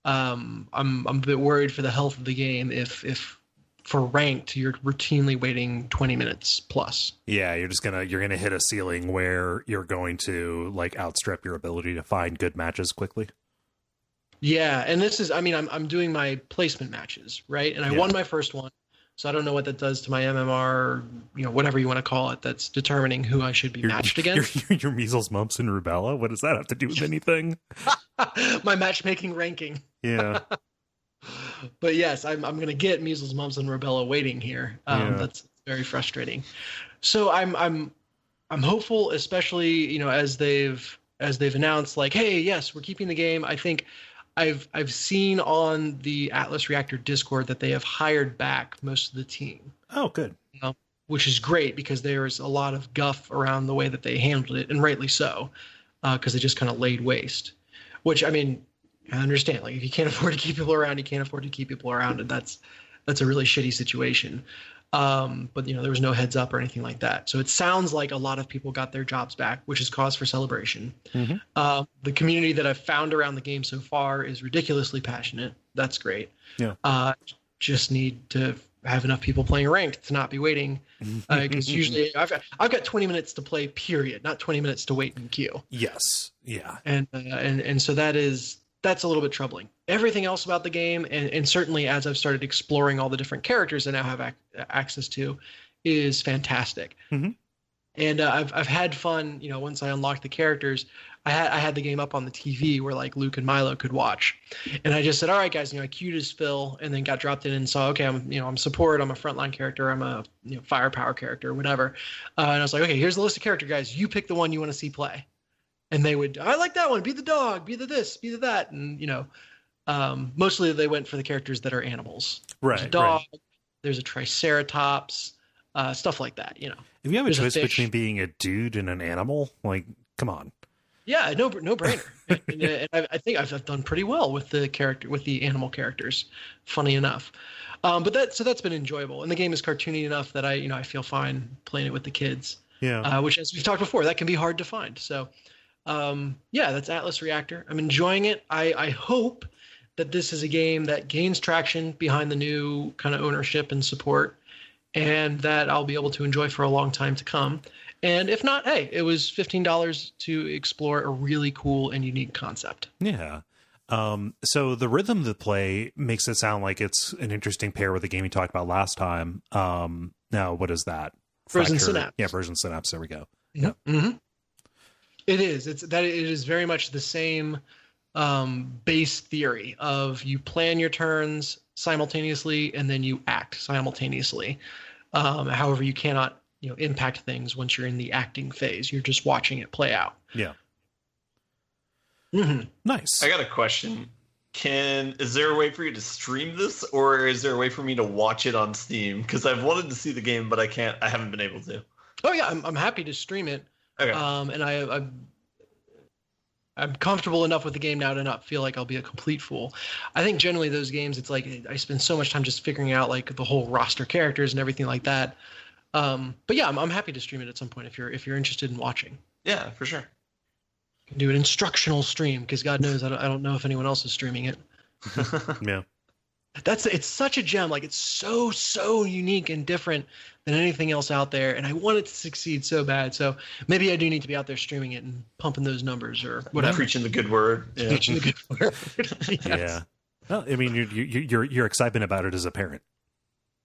I'm a bit worried for the health of the game if for ranked you're routinely waiting 20 minutes plus. Yeah, you're gonna hit a ceiling where you're going to like outstrip your ability to find good matches quickly. Yeah, and this is, I'm doing my placement matches, right? And I won my first one, so I don't know what that does to my MMR, whatever you want to call it, that's determining who I should be matched against. Your measles, mumps, and rubella? What does that have to do with anything? My matchmaking ranking. Yeah. But yes, I'm going to get measles, mumps, and rubella waiting here. That's very frustrating. So I'm hopeful, especially, as they've announced, like, hey, yes, we're keeping the game. I think I've seen on the Atlas Reactor Discord that they have hired back most of the team. Oh, good. Which is great because there's a lot of guff around the way that they handled it, and rightly so, because they just kind of laid waste. Which, I understand. Like, if you can't afford to keep people around, you can't afford to keep people around, and that's a really shitty situation. But there was no heads up or anything like that. So it sounds like a lot of people got their jobs back, which is cause for celebration. Mm-hmm. The community that I've found around the game so far is ridiculously passionate. That's great. Yeah. Just need to have enough people playing ranked to not be waiting. Because usually I've got 20 minutes to play, period, not 20 minutes to wait in queue. Yes. Yeah. And so that's a little bit troubling. Everything else about the game, and certainly as I've started exploring all the different characters I now have access to, is fantastic. Mm-hmm. And I've had fun. Once I unlocked the characters, I had the game up on the TV where like Luke and Milo could watch, and I just said, all right, guys, I queued as Phil, and then got dropped in and saw, okay, I'm support, I'm a frontline character, I'm a firepower character, or whatever, and I was like, okay, here's the list of character guys. You pick the one you want to see play. And they would, I like that one. Be the dog. Be the this. Be the that. And mostly they went for the characters that are animals. Right. There's a dog. Right. There's a triceratops. Stuff like that. If you have a choice between being a dude and an animal, like, come on. Yeah, no brainer. and I think I've done pretty well with the animal characters. Funny enough, but that's been enjoyable. And the game is cartoony enough that I feel fine playing it with the kids. Yeah. Which, as we've talked before, that can be hard to find. So. That's Atlas Reactor. I'm enjoying it. I hope that this is a game that gains traction behind the new kind of ownership and support, and that I'll be able to enjoy for a long time to come. And if not, hey, it was $15 to explore a really cool and unique concept. Yeah. So the rhythm of the play makes it sound like it's an interesting pair with the game we talked about last time. Now, what is that? Frozen Synapse. Yeah, Frozen Synapse. There we go. Mm-hmm. Yeah. Mm-hmm. It is. It is very much the same base theory of you plan your turns simultaneously and then you act simultaneously. However, you cannot impact things once you're in the acting phase. You're just watching it play out. Yeah. Mm-hmm. Nice. I got a question. Is there a way for you to stream this, or is there a way for me to watch it on Steam? Because I've wanted to see the game, but I haven't been able to. Oh yeah, I'm happy to stream it. Okay. And I'm comfortable enough with the game now to not feel like I'll be a complete fool. I think generally those games, it's like I spend so much time just figuring out like the whole roster characters and everything like that. But yeah, I'm happy to stream it at some point if you're interested in watching. Yeah, for sure. Do an instructional stream because God knows I don't know if anyone else is streaming it. Yeah. It's such a gem. Like, it's so unique and different than anything else out there, and I want it to succeed so bad. So maybe I do need to be out there streaming it and pumping those numbers or whatever. Preaching the good word. Yeah. Preaching the good word. Yes. Yeah. Well, I mean, your excitement about it as a parent.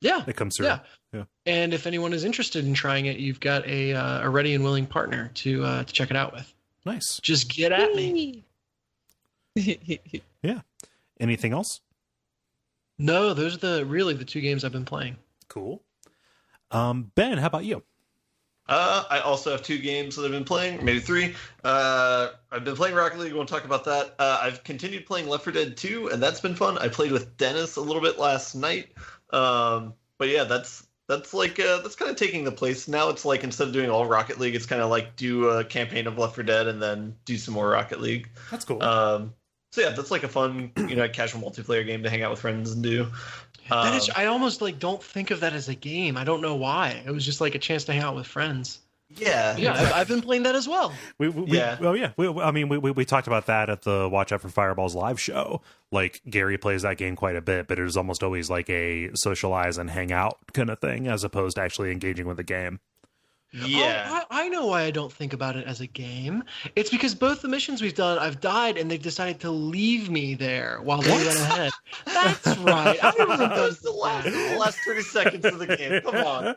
Yeah. It comes through. Yeah. And if anyone is interested in trying it, you've got a ready and willing partner to check it out with. Nice. Just get at me. Yeah. Anything else? No, those are really the 2 games I've been playing. Cool. Ben, how about you? I also have 2 games that I've been playing, maybe 3. I've been playing Rocket League. Won't talk about that. I've continued playing Left 4 Dead 2, and that's been fun. I played with Dennis a little bit last night. But yeah, that's kind of taking the place. Now it's like, instead of doing all Rocket League, it's kind of like do a campaign of Left 4 Dead and then do some more Rocket League. That's cool. So yeah, that's like a fun, casual multiplayer game to hang out with friends and do. I almost like don't think of that as a game. I don't know why. It was just like a chance to hang out with friends. Yeah. Yeah, I've been playing that as well. Yeah. Well, yeah. We talked about that at the Watch Out for Fireballs live show. Like, Gary plays that game quite a bit, but it is almost always like a socialize and hang out kind of thing, as opposed to actually engaging with the game. Yeah. Oh, I know why I don't think about it as a game. It's because both the missions we've done, I've died, and they've decided to leave me there while they went ahead. That's right. I remember That was the last 30 seconds of the game. Come on.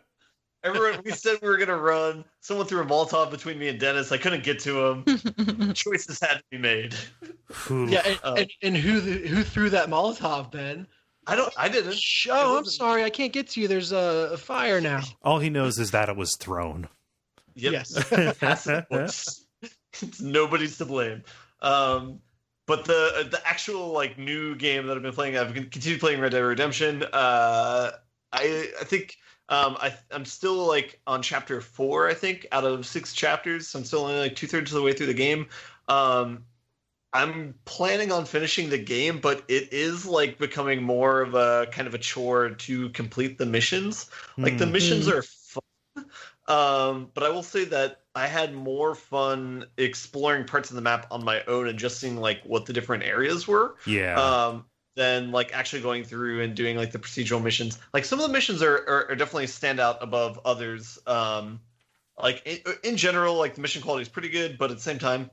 Everyone, we said we were going to run. Someone threw a Molotov between me and Dennis. I couldn't get to him. Choices had to be made. Yeah, and who threw that Molotov, Ben? I didn't. Oh, I'm sorry. I can't get to you. There's a fire now. All he knows is that it was thrown. Yep. Yes. It's nobody's to blame. But the actual like new game that I've been playing, I've continued playing Red Dead Redemption. I think I'm still like on chapter 4, I think, out of 6 chapters. So I'm still only like 2/3 of the way through the game. I'm planning on finishing the game, but it is like becoming more of a kind of a chore to complete the missions. Like, the missions are fun. But I will say that I had more fun exploring parts of the map on my own and just seeing like what the different areas were. Yeah. Than like actually going through and doing like the procedural missions. Like, some of the missions are definitely stand out above others. Like in general, like the mission quality is pretty good, but at the same time,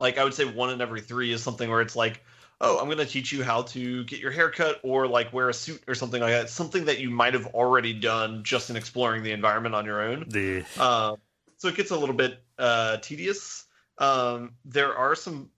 like, I would say 1 in every 3 is something where it's like, oh, I'm going to teach you how to get your hair cut or like wear a suit or something like that. Something that you might have already done just in exploring the environment on your own. So it gets a little bit tedious. There are some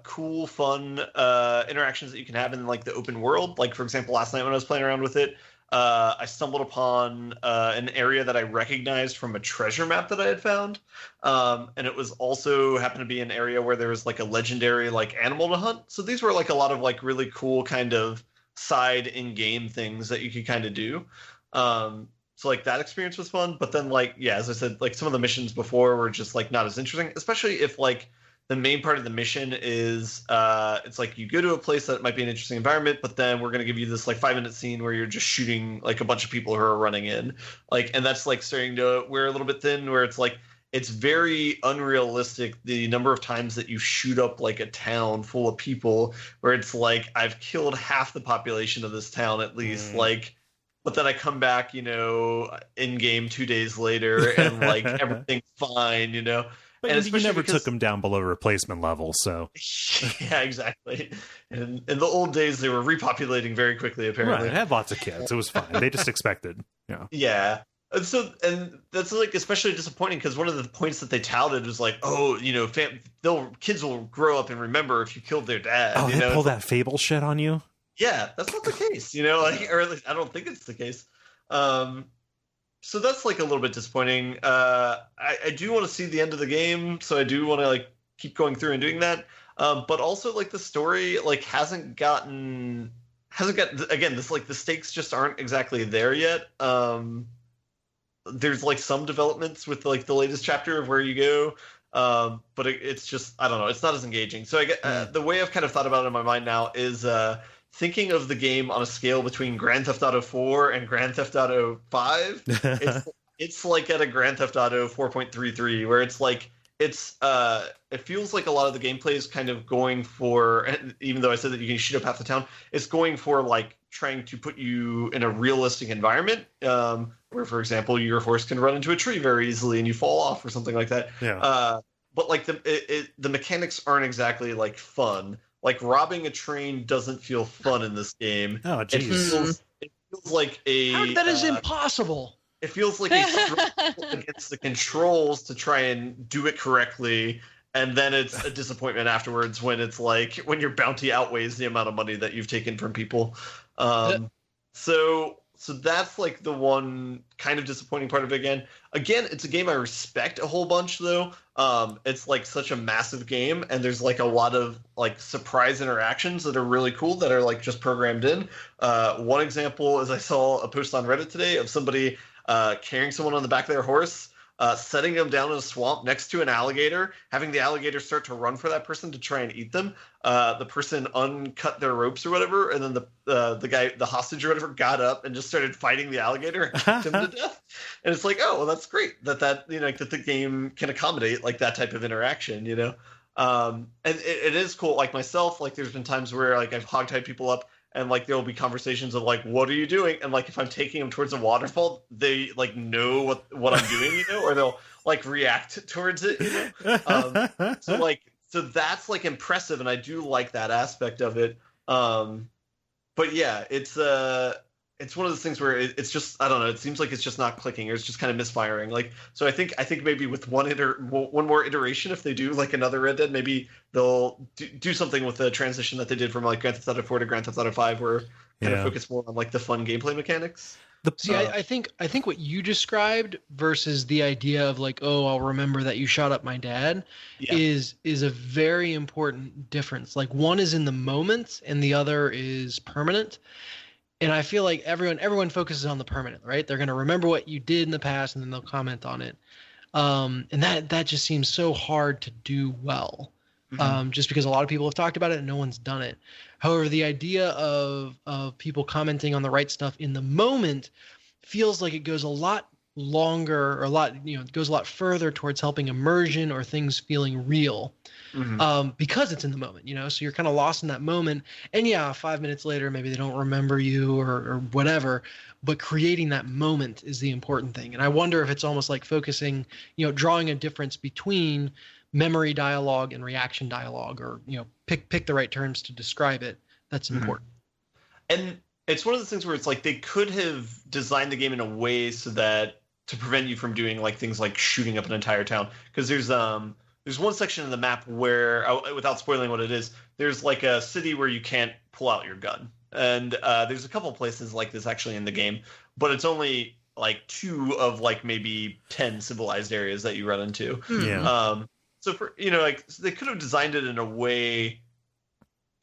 cool, fun interactions that you can have in like the open world. Like, for example, last night when I was playing around with it, I stumbled upon an area that I recognized from a treasure map that I had found. And it was also happened to be an area where there was like a legendary like animal to hunt. So these were like a lot of like really cool kind of side in-game things that you could kind of do. So like that experience was fun. But then like, yeah, as I said, like some of the missions before were just like not as interesting, especially if like the main part of the mission is it's like you go to a place that might be an interesting environment, but then we're going to give you this like 5-minute scene where you're just shooting like a bunch of people who are running in, like, and that's like starting to wear a little bit thin, where it's like it's very unrealistic the number of times that you shoot up like a town full of people, where it's like I've killed half the population of this town at least, like, but then I come back, in game 2 days later and like everything's fine, But you never took them down below replacement level, so... Yeah, exactly. And in the old days, they were repopulating very quickly, apparently. Right, it had lots of kids. It was fine. They just expected, Yeah. And that's like especially disappointing, because one of the points that they touted was like, oh, kids will grow up and remember if you killed their dad. Oh, they pull that Fable shit on you? Yeah, that's not the case, or at least I don't think it's the case. So that's like a little bit disappointing. I do want to see the end of the game, so I do want to like keep going through and doing that. But also like the story like hasn't gotten again, this like the stakes just aren't exactly there yet. There's like some developments with like the latest chapter of where you go, but it's just, I don't know, it's not as engaging. So I get the way I've kind of thought about it in my mind now is thinking of the game on a scale between Grand Theft Auto 4 and Grand Theft Auto 5, it's like at a Grand Theft Auto 4.33, where it's like it feels like a lot of the gameplay is kind of going for, even though I said that you can shoot up half the town, it's going for like trying to put you in a realistic environment, where, for example, your horse can run into a tree very easily and you fall off or something like that. Yeah. But like the mechanics aren't exactly like fun. Like robbing a train doesn't feel fun in this game. Oh, geez. It feels like a That is impossible. It feels like a struggle against the controls to try and do it correctly, and then it's a disappointment afterwards when it's like when your bounty outweighs the amount of money that you've taken from people. So that's like the one kind of disappointing part of it again. Again, it's a game I respect a whole bunch though. It's like such a massive game, and there's like a lot of like surprise interactions that are really cool that are like just programmed in. One example is I saw a post on Reddit today of somebody carrying someone on the back of their horse, setting them down in a swamp next to an alligator, having the alligator start to run for that person to try and eat them. The person uncut their ropes or whatever, and then the guy, the hostage or whatever, got up and just started fighting the alligator and kicked him to death. And it's like, oh, well, that's great that you know, like, that the game can accommodate like that type of interaction, you know. And it is cool. Like myself, like there's been times where like I've hogtied people up, and like there'll be conversations of like, what are you doing? And like if I'm taking them towards a waterfall, they like know what I'm doing, you know, or they'll like react towards it, you know. So that's like impressive, and I do like that aspect of it. But yeah, it's one of those things where it's just, I don't know, it seems like it's just not clicking, or it's just kind of misfiring. Like, so I think maybe with one more iteration, if they do like another Red Dead, maybe they'll do something with the transition that they did from like Grand Theft Auto 4 to Grand Theft Auto 5, where kind of focus more on like the fun gameplay mechanics. I think what you described versus the idea of like, oh, I'll remember that you shot up my dad, is a very important difference. Like one is in the moment and the other is permanent. And I feel like everyone focuses on the permanent, right? They're going to remember what you did in the past and then they'll comment on it. And that just seems so hard to do well. Just because a lot of people have talked about it and no one's done it. However, the idea of people commenting on the right stuff in the moment feels like it goes a lot longer, or it goes a lot further towards helping immersion or things feeling real, because it's in the moment, you know. So you're kind of lost in that moment, and 5 minutes later maybe they don't remember you or whatever, but creating that moment is the important thing. And I wonder if it's almost like focusing, you know, drawing a difference between memory dialogue and reaction dialogue, or, you know, pick the right terms to describe it. That's important. And it's one of those things where it's like they could have designed the game in a way so that to prevent you from doing like things like shooting up an entire town, because there's one section of the map where, without spoiling what it is, there's like a city where you can't pull out your gun, and there's a couple places like this actually in the game, but it's only like 2 of like maybe 10 civilized areas that you run into. So for, you know, like, so they could have designed it in a way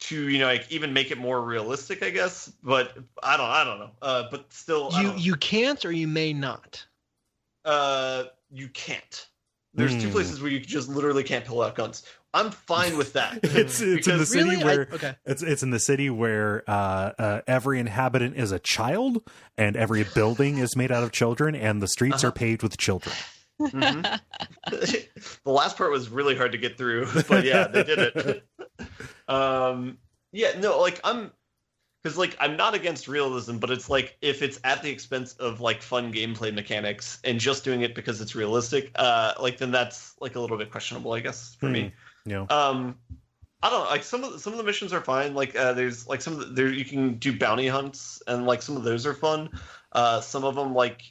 to, you know, like even make it more realistic, I guess. But I don't know. But still, you can't, or you may not. You can't. There's 2 places where you just literally can't pull out guns. I'm fine with that. It's in the city where it's in the city where every inhabitant is a child, and every building is made out of children, and the streets are paved with children. The last part was really hard to get through, but yeah, they did it. I'm not against realism, but it's like if it's at the expense of like fun gameplay mechanics and just doing it because it's realistic, then that's like a little bit questionable, I guess, for me. Yeah. I don't know, like some of the missions are fine. Like there's like there you can do bounty hunts, and like some of those are fun. Some of them like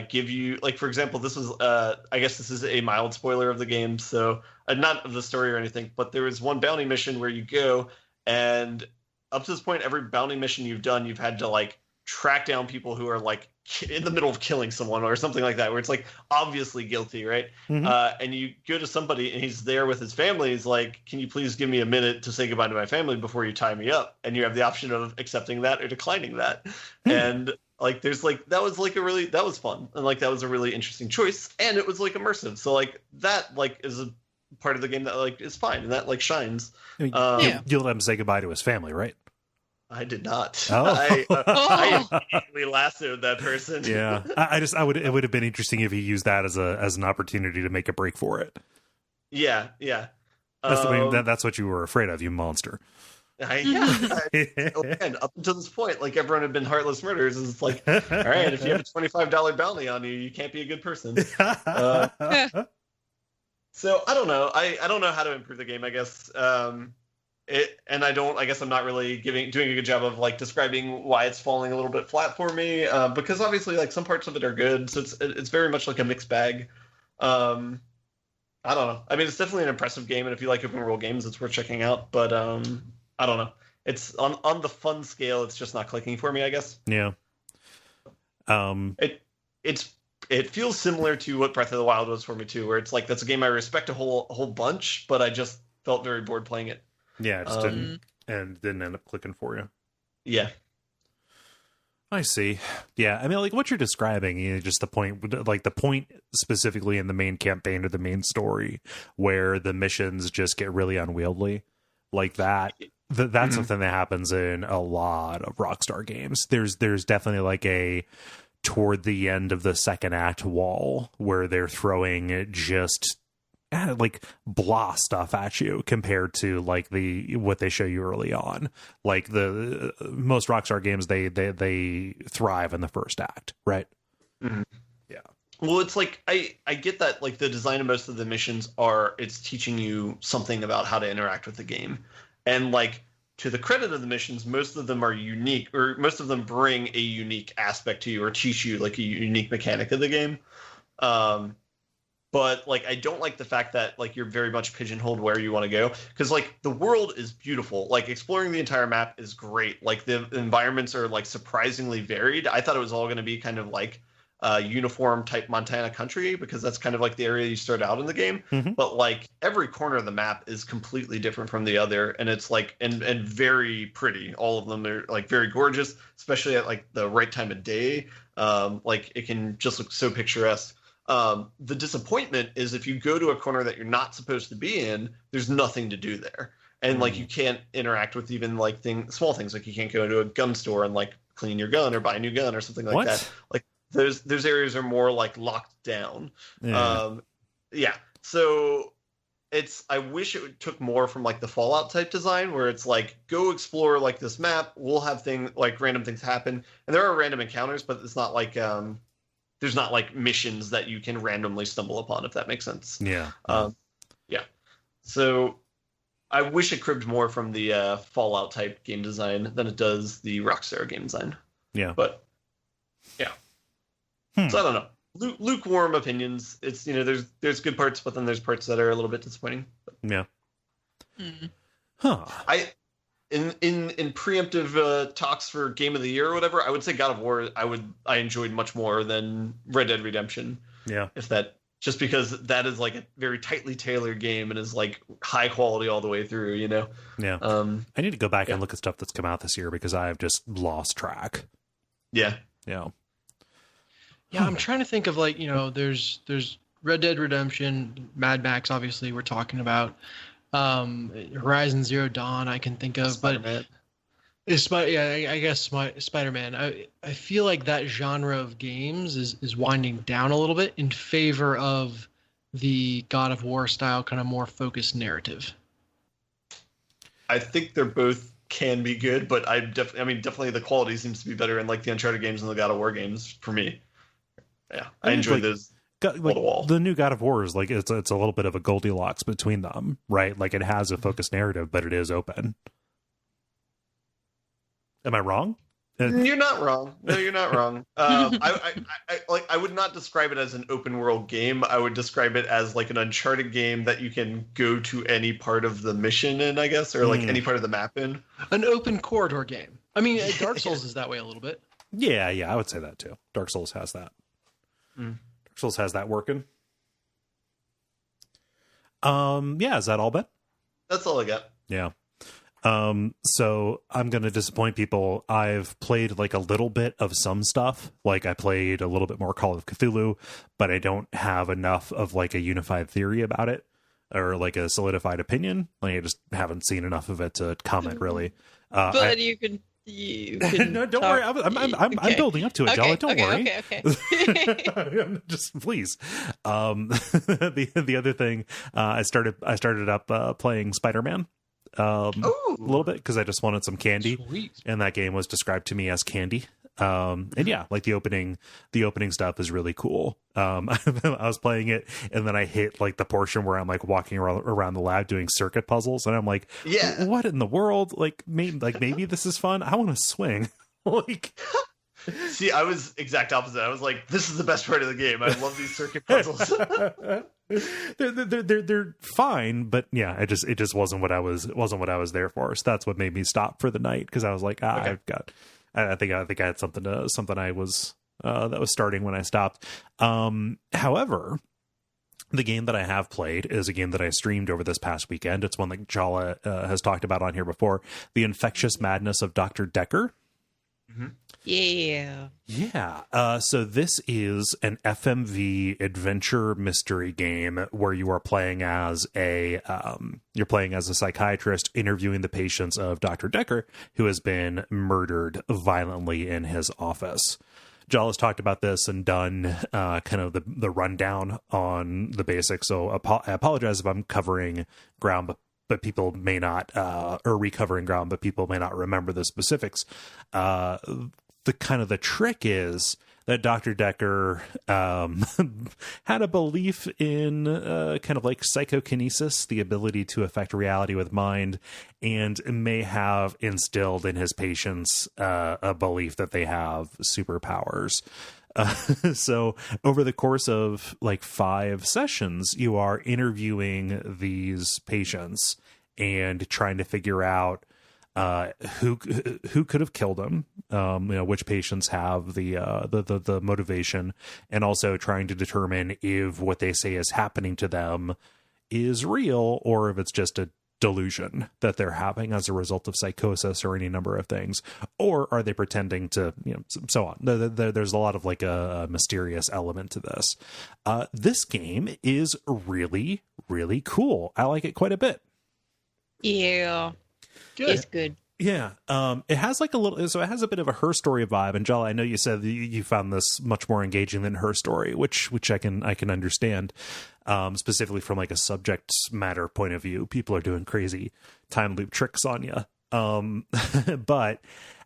give you, like, for example, this was I guess this is a mild spoiler of the game, so not of the story or anything, but there was one bounty mission where you go, and up to this point, every bounty mission you've done, you've had to like track down people who are like in the middle of killing someone or something like that, where it's like obviously guilty, right? And you go to somebody and he's there with his family. He's like, can you please give me a minute to say goodbye to my family before you tie me up? And you have the option of accepting that or declining that. And like, there's like, that was fun. And like, that was a really interesting choice, and it was like immersive. So like that like is a part of the game that like is fine, and that like shines. You let him say goodbye to his family, right? I did not. Oh. I immediately lassoed that person. Yeah, it would have been interesting if he used that as an opportunity to make a break for it. Yeah, yeah. That's what you were afraid of, you monster. And up until this point, like everyone had been heartless murderers. It's like, all right, if you have a $25 bounty on you, you can't be a good person. So I don't know. I don't know how to improve the game, I guess. I guess I'm not really doing a good job of like describing why it's falling a little bit flat for me. Because obviously, like some parts of it are good, so it's very much like a mixed bag. I don't know. I mean, it's definitely an impressive game, and if you like open world games, it's worth checking out. But I don't know. It's on the fun scale. It's just not clicking for me, I guess. Yeah. It feels similar to what Breath of the Wild was for me too, where it's like that's a game I respect a whole bunch, but I just felt very bored playing it. Yeah, it just didn't end up clicking for you. Yeah. I see. Yeah, I mean, like what you're describing, just the point specifically in the main campaign or the main story, where the missions just get really unwieldy, like that. That's something that happens in a lot of Rockstar games. There's definitely like a toward the end of the second act wall where they're throwing just like blah stuff at you compared to like what they show you early on. Like the most Rockstar games, they thrive in the first act, right? Mm-hmm. Yeah. Well, it's like I get that like the design of most of the missions it's teaching you something about how to interact with the game, and like to the credit of the missions, most of them are unique, or most of them bring a unique aspect to you or teach you like a unique mechanic of the game. But like I don't like the fact that like you're very much pigeonholed where you want to go, because like the world is beautiful. Like exploring the entire map is great. Like the environments are like surprisingly varied. I thought it was all going to be kind of like uniform type Montana country, because that's kind of like the area you start out in the game. Mm-hmm. But like every corner of the map is completely different from the other, and it's like and very pretty. All of them are like very gorgeous, especially at like the right time of day. Like it can just look so picturesque. The disappointment is if you go to a corner that you're not supposed to be in, there's nothing to do there. And like you can't interact with even like small things, like you can't go into a gun store and like clean your gun or buy a new gun or something like that. Like those areas are more like locked down. Yeah. So I wish it took more from like the Fallout type design, where it's like go explore like this map, we'll have random things happen, and there are random encounters, but it's not like there's not like missions that you can randomly stumble upon, if that makes sense. Yeah. Yeah. So I wish it cribbed more from the Fallout type game design than it does the Rockstar game design. Yeah. But yeah. So I don't know. Lukewarm opinions. It's there's good parts, but then there's parts that are a little bit disappointing. Yeah. Huh. In preemptive talks for Game of the Year or whatever, I would say God of War. I enjoyed much more than Red Dead Redemption. Yeah. Just because that is like a very tightly tailored game and is like high quality all the way through. Yeah. I need to go back and look at stuff that's come out this year because I have just lost track. Yeah. Yeah. Yeah, I'm trying to think of like, there's Red Dead Redemption, Mad Max, obviously we're talking about, Horizon Zero Dawn I can think of, Spider-Man. But I guess Spider-Man. I feel like that genre of games is winding down a little bit in favor of the God of War style kind of more focused narrative. I think they're both can be good, but definitely the quality seems to be better in like the Uncharted games and the God of War games for me. Yeah, I enjoy those. The new God of War is like it's a little bit of a Goldilocks between them, right? Like it has a focused narrative, but it is open. Am I wrong? You're not wrong. No, you're not wrong. I would not describe it as an open world game. I would describe it as like an Uncharted game that you can go to any part of the mission in, I guess, or like any part of the map in. An open corridor game. I mean, Dark Souls is that way a little bit. Yeah, I would say that too. Dark Souls has that. Dark Souls has that working. Yeah, is that all, Ben? That's all I got. Yeah. So I'm going to disappoint people. I've played like a little bit of some stuff. Like I played a little bit more Call of Cthulhu, but I don't have enough of like a unified theory about it or like a solidified opinion. Like I just haven't seen enough of it to comment really. But you can you can no, don't talk. worry. I'm building up to it, Jala. Don't worry. Okay. Just please. The other thing, I started up playing Spider-Man. A little bit because I just wanted some candy. Sweet. And that game was described to me as candy. And yeah, like the opening stuff is really cool. I was playing it and then I hit like the portion where I'm like walking around the lab doing circuit puzzles and I'm like, Yeah, what in the world? Maybe this is fun. I want to swing. Like, see, I was exact opposite. I was like, this is the best part of the game. I love these circuit puzzles. they're fine, but yeah, it just wasn't what I was there for. So that's what made me stop for the night because I was like, Okay. I think I had something I was that was starting when I stopped. However, the game that I have played is a game that I streamed over this past weekend. It's one that Jala has talked about on here before. The Infectious Madness of Dr. Dekker. Mm-hmm. Yeah. So this is an FMV adventure mystery game where you are playing as a psychiatrist interviewing the patients of Dr. Dekker, who has been murdered violently in his office. Jala's talked about this and done kind of the rundown on the basics. So I apologize if I'm covering ground, but people may not, or recovering ground, but people may not remember the specifics. The trick is that Dr. Dekker had a belief in kind of like psychokinesis, the ability to affect reality with mind, and may have instilled in his patients a belief that they have superpowers. So over the course of like 5 sessions, you are interviewing these patients and trying to figure out who could have killed him, which patients have the motivation, and also trying to determine if what they say is happening to them is real or if it's just a delusion that they're having as a result of psychosis or any number of things, or are they pretending to, so on. There's a lot of like a mysterious element to this. This game is really, really cool. I like it quite a bit. Yeah. Good. It's good. Yeah. It has like it has a bit of a Her Story vibe. And Jala, I know you said you found this much more engaging than Her Story, which I can understand, specifically from like a subject matter point of view. People are doing crazy time loop tricks on you. But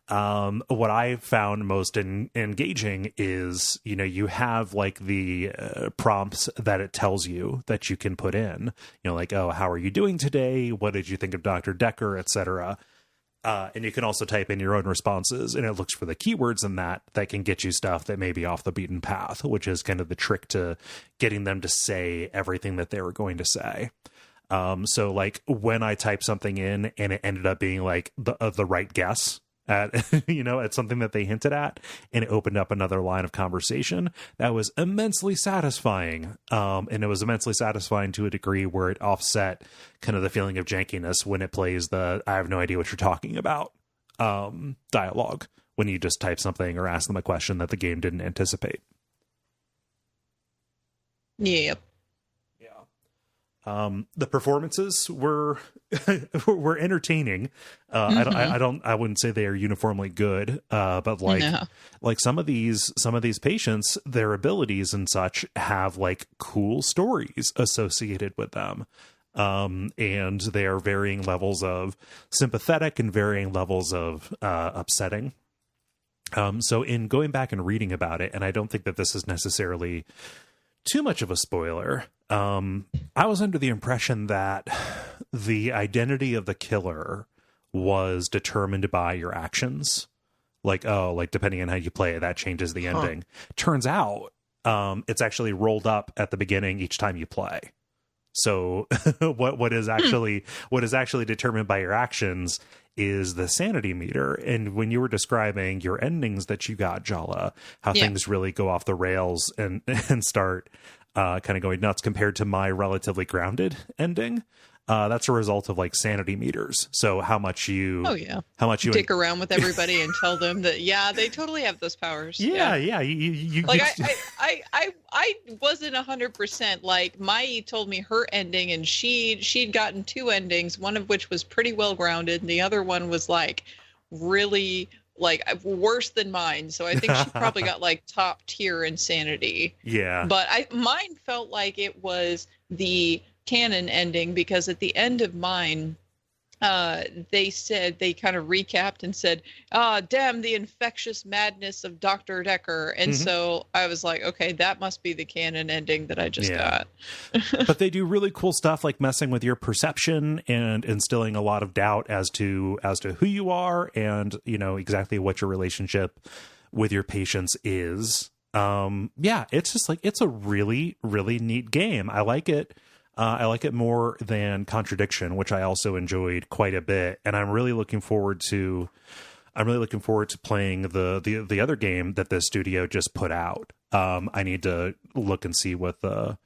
what I found most engaging is, you have like the prompts that it tells you that you can put in, like, oh, how are you doing today? What did you think of Dr. Dekker, etc. And you can also type in your own responses, and it looks for the keywords in that can get you stuff that may be off the beaten path, which is kind of the trick to getting them to say everything that they were going to say. So like when I typed something in and it ended up being like the right guess at at something that they hinted at, and it opened up another line of conversation, that was immensely satisfying. And it was immensely satisfying to a degree where it offset kind of the feeling of jankiness when it plays the I have no idea what you're talking about dialogue when you just type something or ask them a question that the game didn't anticipate. Yep. The performances were entertaining. I wouldn't say they are uniformly good, but like some of these patients, their abilities and such have like cool stories associated with them. And they are varying levels of sympathetic and varying levels of upsetting. So in going back and reading about it, and I don't think that this is necessarily too much of a spoiler, I was under the impression that the identity of the killer was determined by your actions. Like depending on how you play it, that changes the ending. Turns out, it's actually rolled up at the beginning each time you play. So what is actually determined by your actions is the sanity meter. And when you were describing your endings that you got, Jala, how things really go off the rails and start kind of going nuts compared to my relatively grounded ending, that's a result of like sanity meters. So how much you dick around with everybody and tell them that they totally have those powers. You like I wasn't 100%. Like Mai told me her ending, and she'd gotten 2 endings, one of which was pretty well grounded, and the other one was like really like worse than mine. So I think she probably got like top tier insanity. Yeah. But mine felt like it was the canon ending, because at the end of mine, they said, they kind of recapped and said, damn the infectious madness of Dr. Dekker. And so I was like, okay, that must be the canon ending that I just got. But they do really cool stuff, like messing with your perception and instilling a lot of doubt as to who you are and, you know, exactly what your relationship with your patients is. It's just like, it's a really, really neat game. I like it. I like it more than Contradiction, which I also enjoyed quite a bit, and I'm really looking forward to playing the other game that the studio just put out. I need to look and see what the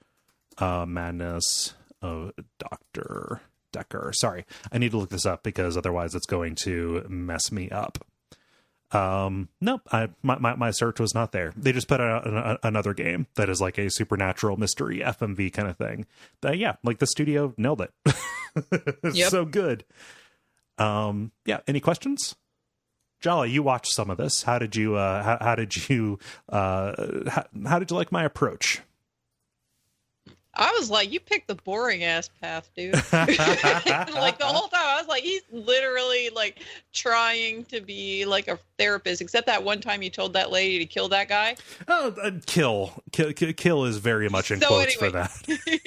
Madness of Dr. Dekker. Sorry, I need to look this up because otherwise it's going to mess me up. Nope, my search was not there. They just put out another game that is like a supernatural mystery FMV kind of thing. But yeah, like the studio nailed it. It's so good. Any questions? Jala, you watched some of this. How did you how did you like my approach? I was like, you picked the boring ass path, dude. Like the whole time I was like, he's literally like trying to be like a therapist, except that one time you told that lady to kill that guy. Kill is very much in quotes for that.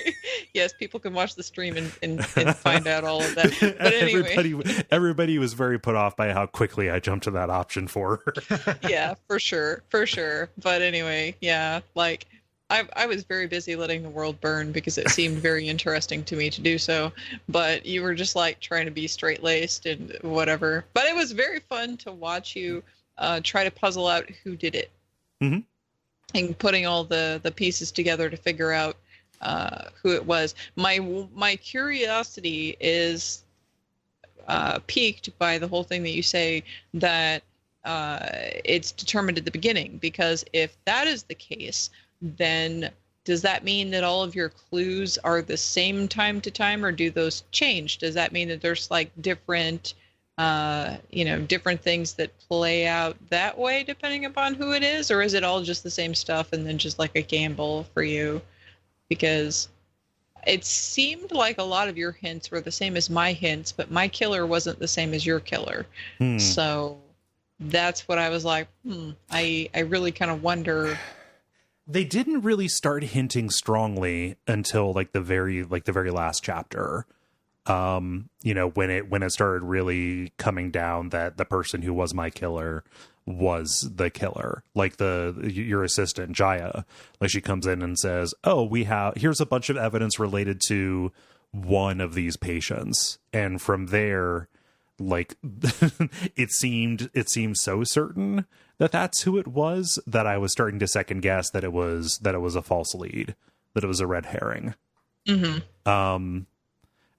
Yes, people can watch the stream and find out all of that. But anyway. Everybody was very put off by how quickly I jumped to that option for her. Yeah, for sure. But anyway, yeah, like I was very busy letting the world burn because it seemed very interesting to me to do so. But you were just like trying to be straight-laced and whatever. But it was very fun to watch you try to puzzle out who did it. Mm-hmm. And putting all the pieces together to figure out who it was. My curiosity is piqued by the whole thing that you say that it's determined at the beginning. Because if that is the case, then does that mean that all of your clues are the same time to time, or do those change? Does that mean that there's like different, different things that play out that way depending upon who it is? Or is it all just the same stuff and then just like a gamble for you? Because it seemed like a lot of your hints were the same as my hints, but my killer wasn't the same as your killer. So that's what I was like, I really kind of wonder. They didn't really start hinting strongly until like the very last chapter. When it started really coming down that the person who was my killer was the killer. Like your assistant Jaya, like she comes in and says, "Oh, here's a bunch of evidence related to one of these patients," and from there, like it seemed so certain that that's who it was that I was starting to second guess that it was a false lead, that it was a red herring. Mm-hmm.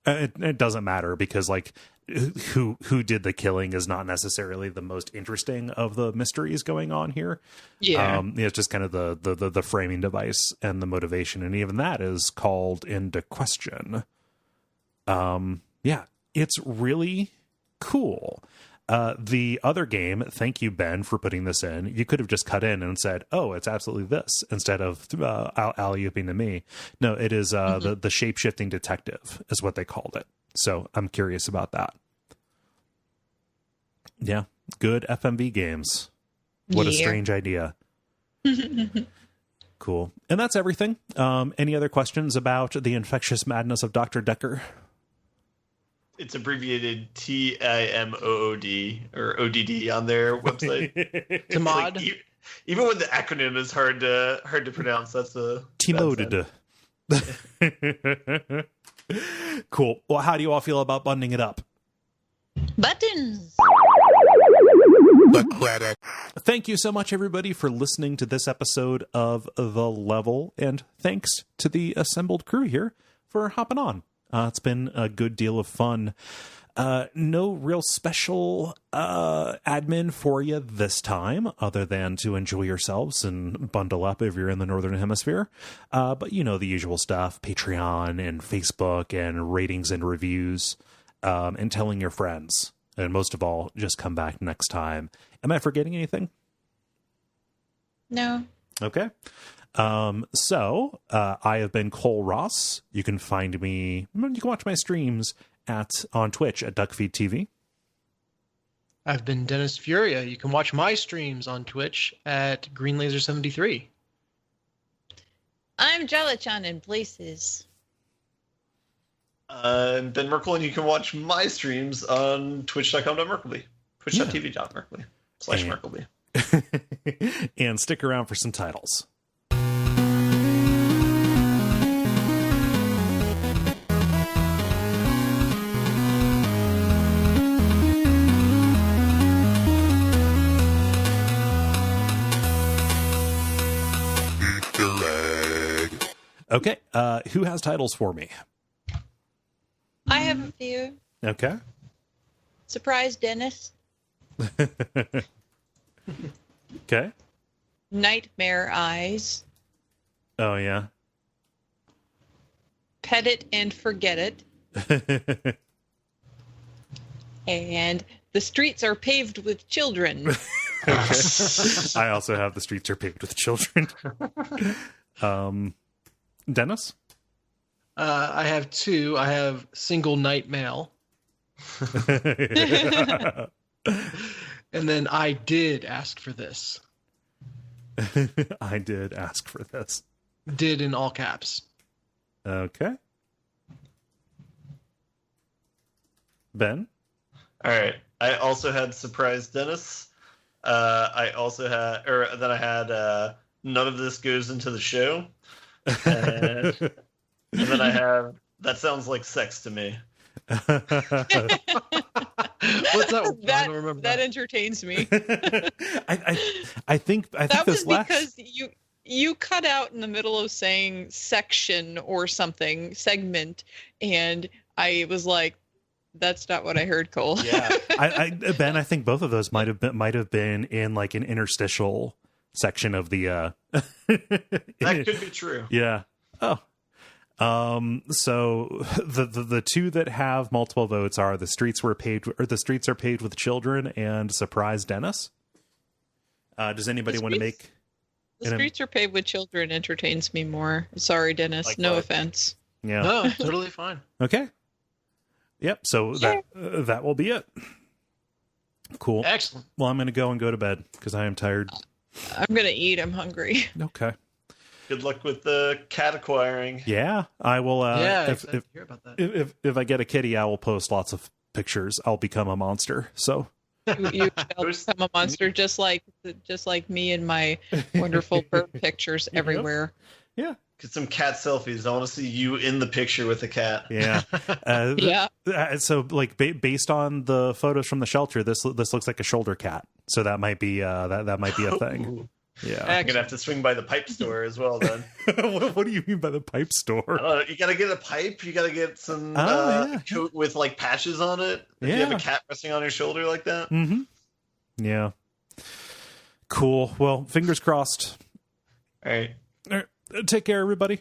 It doesn't matter because like who did the killing is not necessarily the most interesting of the mysteries going on here. Yeah. It's just kind of the framing device and the motivation, and even that is called into question. It's really cool. The other game, thank you, Ben, for putting this in. You could have just cut in and said, "Oh, it's absolutely this," instead of alley-ooping to me. No, it is the shape-shifting detective is what they called it. So I'm curious about that. Yeah, good FMV games. What a strange idea. Cool. And that's everything. Any other questions about the infectious madness of Dr. Dekker? It's abbreviated TIMOOD or ODD on their website. Timod. Like, even when the acronym is hard to pronounce, that's a Timoded. Cool. Well, how do you all feel about bundling it up? Buttons. The credit. Thank you so much, everybody, for listening to this episode of The Level, and thanks to the assembled crew here for hopping on. It's been a good deal of fun. No real special admin for you this time, other than to enjoy yourselves and bundle up if you're in the Northern Hemisphere. But you know the usual stuff, Patreon and Facebook and ratings and reviews, and telling your friends. And most of all, just come back next time. Am I forgetting anything? No. Okay. So I have been Kole Ross. You can find me, you can watch my streams on Twitch at Duckfeed.tv. I've been Dennis Furia. You can watch my streams on Twitch at GreenLaser73. I'm Jala-chan in places. I'm Ben Merkel, and you can watch my streams on twitch.com.merkleby. Twitch.tv.merkleby/Merkleby. And stick around for some titles. Okay, who has titles for me? I have a few. Okay. Surprise, Dennis. Okay. Nightmare Eyes. Oh, yeah. Pet It and Forget It. And The Streets Are Paved with Children. I also have The Streets Are Paved with Children. Dennis? I have two. I have Single Night Mail. And then I did ask for this. I did ask for this. Did in all caps. Okay. Ben? All right. I also had Surprise Dennis. I also had, or then I had None of This Goes Into the Show. And then I have That Sounds Like Sex to Me. What's that one? I don't remember that entertains me. I think that this was because you cut out in the middle of saying section or something, segment, and I was like, that's not what I heard, Kole. Yeah. Ben, I think both of those might have been in like an interstitial section of the That could be true. Yeah. Oh. So the two that have multiple votes are The Streets Are Paved with Children and Surprise Dennis. Does anybody want to make The Streets Are Paved with Children entertains me more. Sorry, Dennis. Like no what? offense. Yeah. No, totally fine. Okay. Yep. So that will be it. Cool. Excellent. Well, I'm going to go to bed because I am tired. I'm gonna eat. I'm hungry. Okay. Good luck with the cat acquiring. Yeah, I will. Excited to hear about that. If I get a kitty, I will post lots of pictures. I'll become a monster. So You shall become a monster, just like me and my wonderful bird pictures everywhere. yeah. Get some cat selfies. I want to see you in the picture with the cat. Yeah. Yeah. So, like, based on the photos from the shelter, this looks like a shoulder cat. So that might be that might be a thing. Yeah. I'm gonna have to swing by the pipe store as well. Then. What do you mean by the pipe store? I don't know, you gotta get a pipe. You gotta get some coat with like patches on it. If you have a cat resting on your shoulder like that. Mm-hmm. Yeah. Cool. Well, fingers crossed. All right. Take care, everybody.